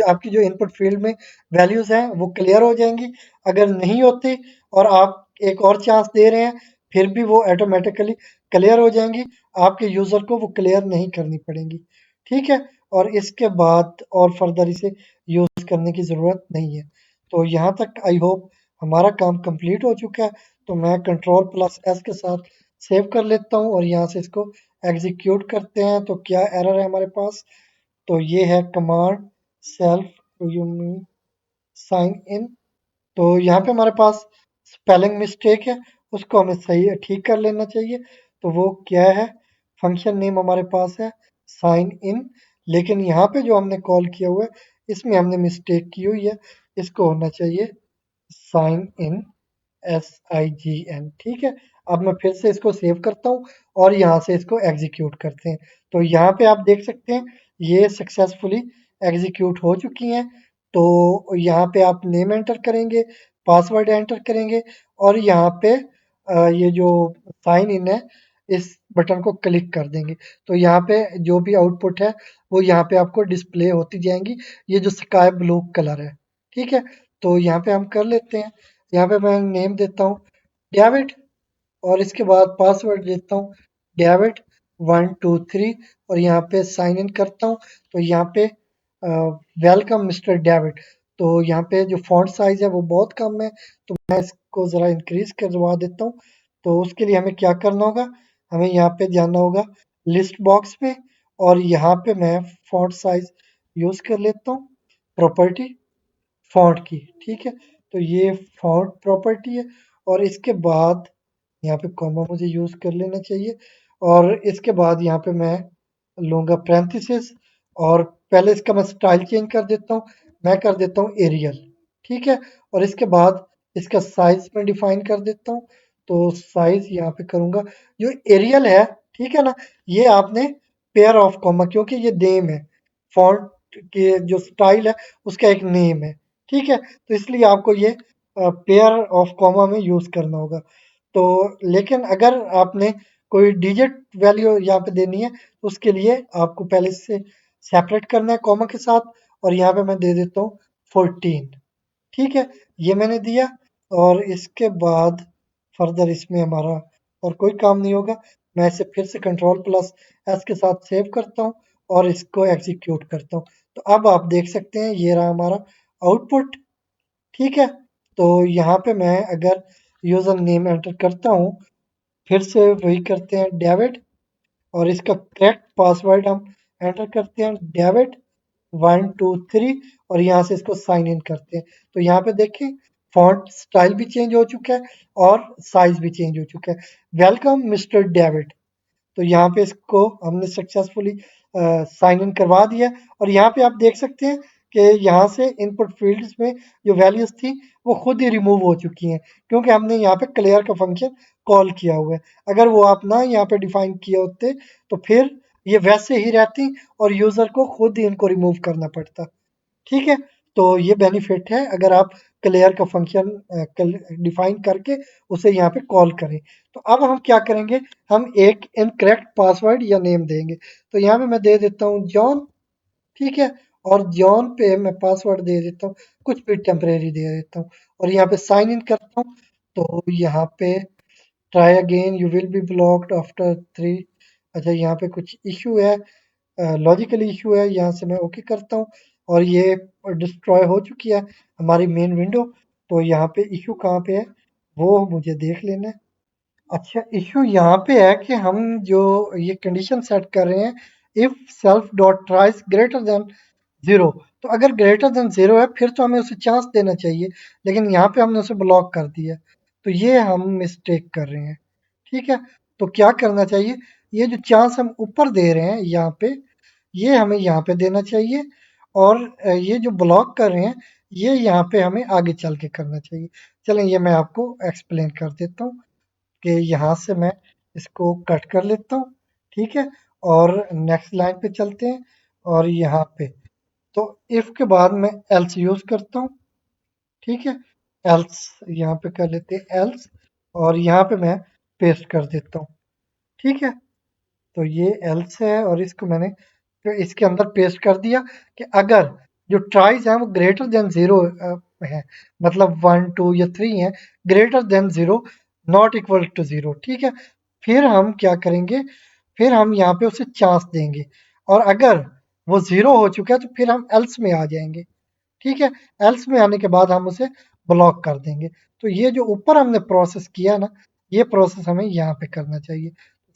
आपकी जो इनपुट फील्ड में वैल्यूज हैं वो क्लियर हो जाएंगी। अगर नहीं होती और आप एक और चांस दे रहे हैं, फिर भी वो ऑटोमेटिकली क्लियर हो जाएंगी, आपके यूजर को वो क्लियर नहीं करनी पड़ेंगी। ठीक है, और इसके बाद और फर्दर इसे यूज करने की जरूरत नहीं है। तो यहाँ तक आई होप हमारा काम कंप्लीट हो चुका है। तो मैं कंट्रोल प्लस एस के साथ सेव कर लेता हूँ और यहाँ से इसको एग्जीक्यूट करते हैं। तो क्या एरर है हमारे पास, तो ये है कमांड सेल्फ साइन इन। तो यहाँ पे हमारे पास स्पेलिंग मिस्टेक है, उसको हमें सही ठीक कर लेना चाहिए। तो वो क्या है, फंक्शन नेम हमारे पास है साइन इन, लेकिन यहाँ पे जो हमने कॉल किया हुआ है इसमें हमने मिस्टेक की हुई है, इसको होना चाहिए साइन इन, SIGN, ठीक है। अब मैं फिर से इसको सेव करता हूँ और यहाँ से इसको एग्जीक्यूट करते हैं। तो यहाँ पे आप देख सकते हैं ये सक्सेसफुली एग्जीक्यूट हो चुकी हैं। तो यहाँ पे आप नेम एंटर करेंगे, पासवर्ड एंटर करेंगे और यहाँ पे ये जो साइन इन है इस बटन को क्लिक कर देंगे। तो यहाँ पे जो भी आउटपुट है वो यहाँ पे आपको डिस्प्ले होती जाएंगी, ये जो स्काई ब्लू कलर है, ठीक है। तो यहाँ पे हम कर लेते हैं। यहाँ पे मैं नेम देता हूँ डेविड और इसके बाद पासवर्ड देता हूँ डेविड 123 और यहाँ पे साइन इन करता हूँ। तो यहाँ पे वेलकम मिस्टर डेविड। तो यहाँ पे जो फॉन्ट साइज है वो बहुत कम है, तो मैं इसको ज़रा इंक्रीज करवा देता हूँ। तो उसके लिए हमें क्या करना होगा, हमें यहाँ पे जाना होगा लिस्ट बॉक्स पे और यहाँ पे मैं फॉन्ट साइज यूज़ कर लेता हूँ, प्रॉपर्टी फॉन्ट की, ठीक है। तो ये फॉन्ट प्रॉपर्टी है और इसके बाद यहाँ पे कॉमा मुझे यूज़ कर लेना चाहिए और इसके बाद यहाँ पे मैं लूँगा पैरेंथेसिस और पहले इसका मैं स्टाइल चेंज कर देता हूँ, मैं कर देता हूँ एरियल, ठीक है। और इसके बाद इसका साइज मैं डिफाइन कर देता हूँ। तो साइज यहाँ पे करूँगा जो एरियल है, ठीक है ना, ये आपने पेयर ऑफ कॉमा, क्योंकि ये नेम है, फॉन्ट के जो स्टाइल है उसका एक नेम है, ठीक है। तो इसलिए आपको ये पेयर ऑफ कॉमा में यूज़ करना होगा। तो लेकिन अगर आपने कोई डिजिट वैल्यू यहाँ पे देनी है तो उसके लिए आपको पहले से सेपरेट करना है कॉमा के साथ और यहाँ पे मैं दे देता हूँ 14, ठीक है। ये मैंने दिया और इसके बाद फर्दर इसमें हमारा और कोई काम नहीं होगा। मैं इसे फिर से कंट्रोल प्लस एस के साथ सेव करता हूँ और इसको एग्जीक्यूट करता हूँ। तो अब आप देख सकते हैं ये रहा हमारा आउटपुट, ठीक है। तो यहाँ पे मैं अगर यूज़र नेम एंटर करता हूँ, फिर से वही करते हैं डेविड और इसका करेक्ट पासवर्ड हम एंटर करते हैं डेविड 123 और यहाँ से इसको साइन इन करते हैं। तो यहाँ पे देखिए फॉन्ट स्टाइल भी चेंज हो चुका है और साइज भी चेंज हो चुका है। Welcome mister David. तो यहाँ पे इसको हमने सक्सेसफुली साइन इन करवा दिया और यहाँ पे आप देख सकते हैं कि यहाँ से इनपुट फील्ड्स में जो वैल्यूज थी वो खुद ही रिमूव हो चुकी हैं, क्योंकि हमने यहाँ पे क्लियर का फंक्शन कॉल किया हुआ है। अगर वो आप ना यहाँ पे डिफाइन किए होते तो फिर ये वैसे ही रहती और यूजर को खुद ही इनको रिमूव करना पड़ता, ठीक है। तो ये बेनिफिट है अगर आप क्लियर का फंक्शन डिफाइन करके उसे यहाँ पे कॉल करें। तो अब हम क्या करेंगे, हम एक इनकरेक्ट पासवर्ड या नेम देंगे। तो यहाँ पे मैं दे देता हूँ जॉन, ठीक है। और जॉन पे मैं पासवर्ड दे देता हूँ, कुछ भी टेम्परेरी दे देता हूँ और यहाँ पे साइन इन करता हूँ। तो यहाँ पे try again you will be blocked after 3। अच्छा यहाँ पे कुछ इशू है, लॉजिकल इशू है, यहाँ से मैं ओके करता हूँ और ये डिस्ट्रॉय हो चुकी है हमारी मेन विंडो। तो यहाँ पे इशू कहाँ पे है वो मुझे देख लेना है। अच्छा इशू यहाँ पे है कि हम जो ये कंडीशन सेट कर रहे हैं if self dot ट्राइस greater than 0, तो अगर ग्रेटर देन 0 है फिर तो हमें उसे चांस देना चाहिए, लेकिन यहाँ पे हमने उसे ब्लॉक कर दिया। तो ये हम मिस्टेक कर रहे हैं, ठीक है। तो क्या करना चाहिए, ये जो चांस हम ऊपर दे रहे हैं यहाँ पे ये हमें यहाँ पे देना चाहिए और ये जो ब्लॉक कर रहे हैं ये यहाँ पे हमें आगे चल के करना चाहिए। चलें ये मैं आपको एक्सप्लेन कर देता हूँ कि यहाँ से मैं इसको कट कर लेता हूँ, ठीक है। और नेक्स्ट लाइन पे चलते हैं और यहाँ पे तो इफ के बाद मैं एल्स यूज करता हूँ, ठीक है। एल्स यहाँ पे कर लेते हैं एल्स और यहाँ पे मैं पेस्ट कर देता हूँ, ठीक है। तो ये एल्स है और इसको मैंने फिर इसके अंदर पेस्ट कर दिया कि अगर जो ट्राइज है वो ग्रेटर देन 0 है, मतलब 1 2 या 3 है, greater than 0 not equal to 0, ठीक है। फिर हम क्या करेंगे, फिर हम यहाँ पे उसे चांस देंगे और अगर वो 0 हो चुका है तो फिर हम एल्स में आ जाएंगे, ठीक है। एल्स में आने के बाद हम उसे ब्लॉक कर देंगे। तो ये जो ऊपर हमने प्रोसेस किया ना ये प्रोसेस हमें यहाँ पे करना चाहिए।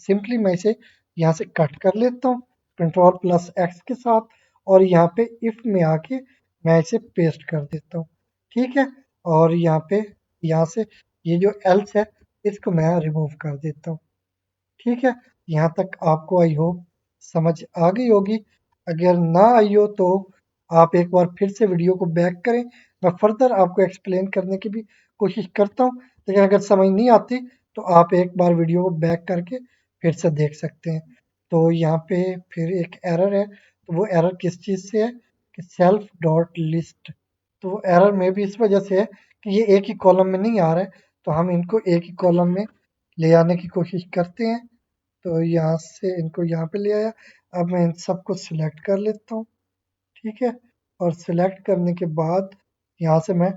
सिंपली मैं इसे यहाँ से कट कर लेता हूँ कंट्रोल प्लस एक्स के साथ और यहाँ पे इफ में आके मैं इसे पेस्ट कर देता हूँ, ठीक है। और यहाँ पे यहाँ से ये जो एल्स है इसको मैं रिमूव कर देता हूँ, ठीक है। यहाँ तक आपको आई होप समझ आ गई होगी। अगर ना आई हो तो आप एक बार फिर से वीडियो को बैक करें मैं फर्दर आपको एक्सप्लेन करने की भी कोशिश करता हूँ, लेकिन अगर समझ नहीं आती तो आप एक बार वीडियो को बैक करके फिर से देख सकते हैं। तो यहाँ पे फिर एक एरर है, तो वो एरर किस चीज़ से है कि सेल्फ डॉट लिस्ट। तो वो एरर में भी इस वजह से है कि ये एक ही कॉलम में नहीं आ रहा है, तो हम इनको एक ही कॉलम में ले आने की कोशिश करते हैं। तो यहाँ से इनको यहाँ पे ले आया। अब मैं इन सबको सिलेक्ट कर लेता हूँ, ठीक है। और सिलेक्ट करने के बाद यहाँ से मैं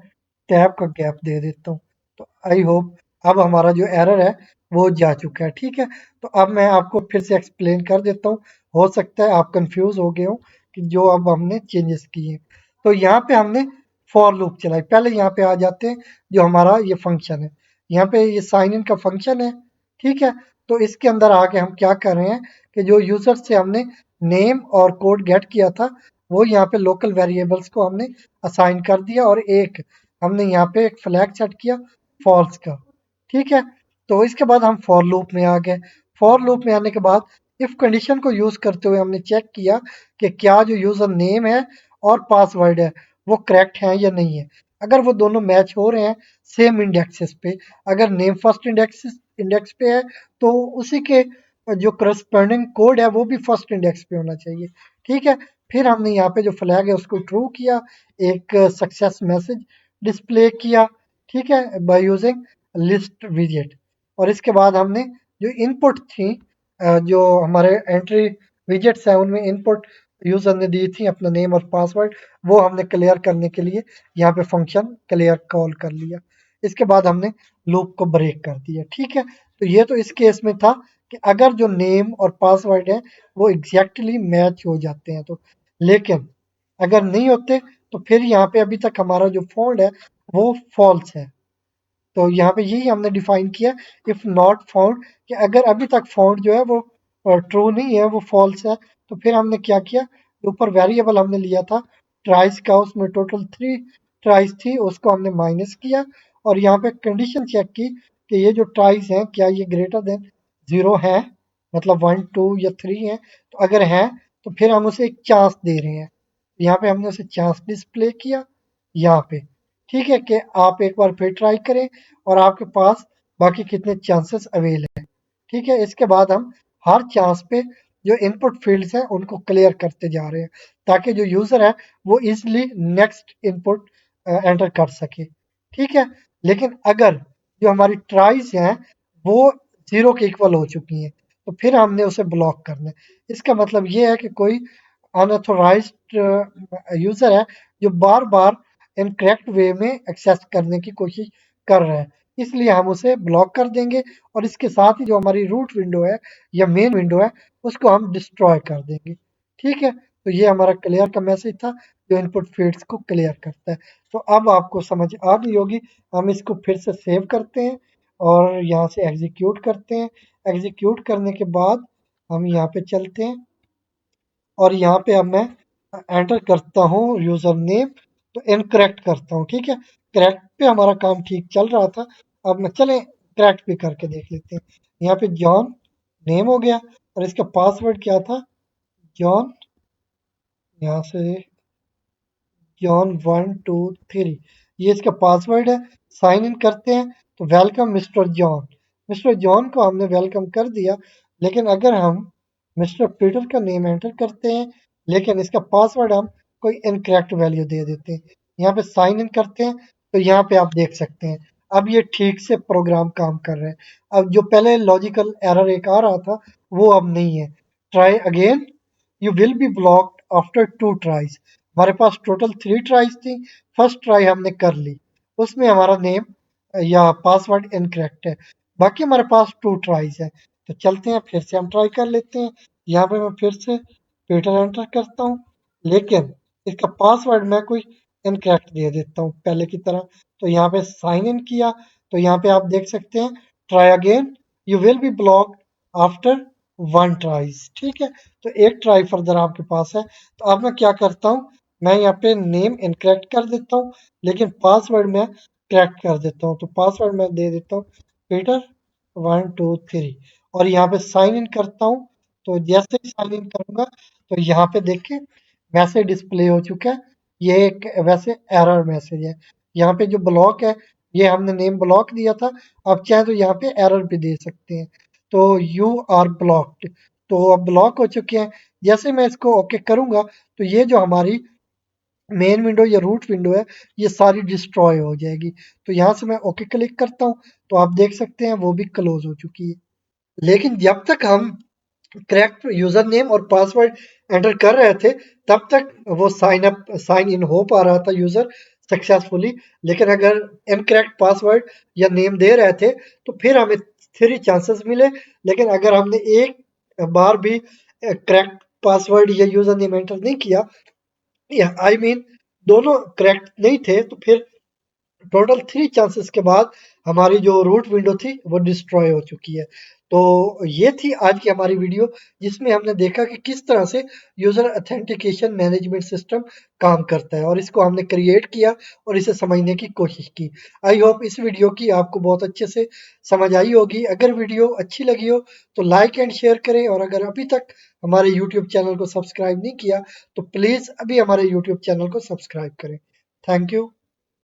टैब का गैप दे देता हूँ। तो आई होप अब हमारा जो एरर है वो जा चुका है, ठीक है। तो अब मैं आपको फिर से एक्सप्लेन कर देता हूँ। हो सकता है आप कंफ्यूज हो गए हो कि जो अब हमने चेंजेस किए। तो यहाँ पे हमने फॉर लूप चलाई। पहले यहाँ पे आ जाते हैं जो हमारा ये फंक्शन है। यहाँ पे ये साइन इन का फंक्शन है, ठीक है। तो इसके अंदर आके हम क्या कर रहे हैं कि जो यूजर से हमने नेम और कोड गेट किया था, वो यहाँ पे लोकल वेरिएबल्स को हमने असाइन कर दिया और एक हमने यहाँ पे एक फ्लैग सेट किया फॉल्स का, ठीक है। तो इसके बाद हम फॉर लूप में आ गए। फॉर लूप में आने के बाद इफ कंडीशन को यूज करते हुए हमने चेक किया कि क्या जो यूजर नेम है और पासवर्ड है वो करेक्ट है या नहीं है। अगर वो दोनों मैच हो रहे हैं सेम इंडेक्सेस पे, अगर नेम फर्स्ट इंडेक्स पे है तो उसी के जो करस्पॉन्डिंग कोड है वो भी फर्स्ट इंडेक्स पे होना चाहिए, ठीक है। फिर हमने यहाँ पे जो फ्लैग है उसको ट्रू किया, एक सक्सेस मैसेज डिस्प्ले किया, ठीक है, बाय यूजिंग लिस्ट विजेट। और इसके बाद हमने जो इनपुट थी, जो हमारे एंट्री विजेट्स हैं उनमें इनपुट यूजर ने दी थी अपना नेम और पासवर्ड, वो हमने क्लियर करने के लिए यहाँ पे फंक्शन क्लियर कॉल कर लिया। इसके बाद हमने लूप को ब्रेक कर दिया, ठीक है। तो ये तो इस केस में था कि अगर जो नेम और पासवर्ड है वो एग्जैक्टली मैच हो जाते हैं तो, लेकिन अगर नहीं होते तो फिर यहाँ पे अभी तक हमारा जो फाउंड है वो फॉल्स है। तो यहाँ पे यही हमने डिफाइन किया इफ नॉट फाउंड, कि अगर अभी तक फाउंड जो है वो ट्रू नहीं है, वो फॉल्स है। तो फिर हमने क्या किया, ऊपर वेरिएबल हमने लिया था ट्राइस का, उसमें टोटल 3 ट्राइस थी, उसको हमने माइनस किया और यहाँ पे कंडीशन चेक की कि ये जो ट्राइस हैं क्या ये ग्रेटर देन 0 है, मतलब 1 2 या 3 है। तो अगर है तो फिर हम उसे एक चांस दे रहे हैं। यहाँ पे हमने उसे चांस डिस्प्ले किया यहाँ पे, ठीक है, कि आप एक बार फिर ट्राई करें और आपके पास बाकी कितने चांसेस अवेल हैं, ठीक है। इसके बाद हम हर चांस पे जो इनपुट फील्ड्स हैं उनको क्लियर करते जा रहे हैं ताकि जो यूजर है वो इजिली नेक्स्ट इनपुट एंटर कर सके, ठीक है। लेकिन अगर जो हमारी ट्राइज हैं वो 0 के इक्वल हो चुकी हैं तो फिर हमने उसे ब्लॉक करना है। इसका मतलब ये है कि कोई अनऑथोराइज्ड यूजर है जो बार बार इनकरेक्ट वे में एक्सेस करने की कोशिश कर रहा है, इसलिए हम उसे ब्लॉक कर देंगे और इसके साथ ही जो हमारी रूट विंडो है या मेन विंडो है उसको हम डिस्ट्रॉय कर देंगे, ठीक है। तो ये हमारा क्लियर का मैसेज था जो इनपुट फील्ड्स को क्लियर करता है। तो अब आपको समझ आ गई होगी। हम इसको फिर से सेव करते हैं और यहाँ से एग्जीक्यूट करते हैं। एग्जीक्यूट करने के बाद हम यहाँ पे चलते हैं और यहाँ पे अब मैं एंटर करता हूँ यूजर नेम, तो इनकरेक्ट करता हूँ, ठीक है। करेक्ट पे हमारा काम ठीक चल रहा था। अब मैं चले करेक्ट भी करके देख लेते हैं। यहाँ पे जॉन नेम हो गया और इसका पासवर्ड क्या था, जॉन, यहाँ से जॉन 1 2 3, ये इसका पासवर्ड है। साइन इन करते हैं तो welcome mister John. Mister John को हमने वेलकम कर दिया, लेकिन अगर हम मिस्टर पीटर का नेम एंटर करते हैं लेकिन इसका पासवर्ड हम कोई इनकरेक्ट वैल्यू दे देते हैं, यहाँ पे साइन इन करते हैं तो यहाँ पे आप देख सकते हैं अब ये ठीक से प्रोग्राम काम कर रहे हैं। अब जो पहले लॉजिकल एरर एक आ रहा था वो अब नहीं है। Try again, you will be blocked after 2 tries. हमारे पास टोटल 3 ट्राइज थी, फर्स्ट ट्राई हमने कर ली, उसमें हमारा नेम या पासवर्ड इनकरेक्ट है, बाकी हमारे पास 2 ट्राइज है। तो चलते हैं फिर से हम ट्राई कर लेते हैं। यहाँ पे मैं फिर से पीटर एंटर करता हूँ, लेकिन इसका पासवर्ड मैं कोई इनकरेक्ट दे देता हूँ पहले की तरह। तो यहाँ पे साइन इन किया तो यहाँ पे आप देख सकते हैं try again, you will be blocked after 1 tries, ठीक है। तो एक ट्राई फर्दर आपके पास है। तो अब मैं क्या करता हूँ, मैं यहाँ पे नेम इनकरेक्ट कर देता हूँ लेकिन पासवर्ड मैं करेक्ट कर देता हूँ। तो पासवर्ड मैं दे देता हूँ पीटर 1 2 3 और यहाँ पे साइन इन करता हूँ। तो जैसे ही साइन इन करूंगा तो यहाँ पे देखिए मैसेज डिस्प्ले हो चुका है, ये एक वैसे एरर मैसेज है। यहाँ पे जो ब्लॉक है, ये हमने नेम ब्लॉक दिया था। आप चाहें तो यहाँ पे एरर भी दे सकते हैं। तो यू आर ब्लॉक्ड, तो अब ब्लॉक हो चुके हैं। जैसे मैं इसको ओके करूंगा तो ये जो हमारी मेन विंडो या रूट विंडो है, ये सारी डिस्ट्रॉय हो जाएगी। तो यहाँ से मैं ओके क्लिक करता हूँ, तो आप देख सकते हैं वो भी क्लोज हो चुकी है। लेकिन जब तक हम करेक्ट यूजर नेम और पासवर्ड एंटर कर रहे थे, तब तक वो साइन इन हो पा रहा था यूजर सक्सेसफुली। लेकिन अगर इनकरेक्ट पासवर्ड या नेम दे रहे थे, तो फिर हमें 3 चांसेस मिले। लेकिन अगर हमने एक बार भी करेक्ट पासवर्ड या यूजर नेम एंटर नहीं किया, या आई मीन दोनों करेक्ट नहीं थे, तो फिर टोटल 3 चांसेस के बाद हमारी जो रूट विंडो थी वो डिस्ट्रॉय हो चुकी है। तो ये थी आज की हमारी वीडियो, जिसमें हमने देखा कि किस तरह से यूजर अथेंटिकेशन मैनेजमेंट सिस्टम काम करता है, और इसको हमने क्रिएट किया और इसे समझने की कोशिश की। आई होप इस वीडियो की आपको बहुत अच्छे से समझ आई होगी। अगर वीडियो अच्छी लगी हो तो लाइक एंड शेयर करें, और अगर अभी तक हमारे यूट्यूब चैनल को सब्सक्राइब नहीं किया तो प्लीज़ अभी हमारे यूट्यूब चैनल को सब्सक्राइब करें। Thank you.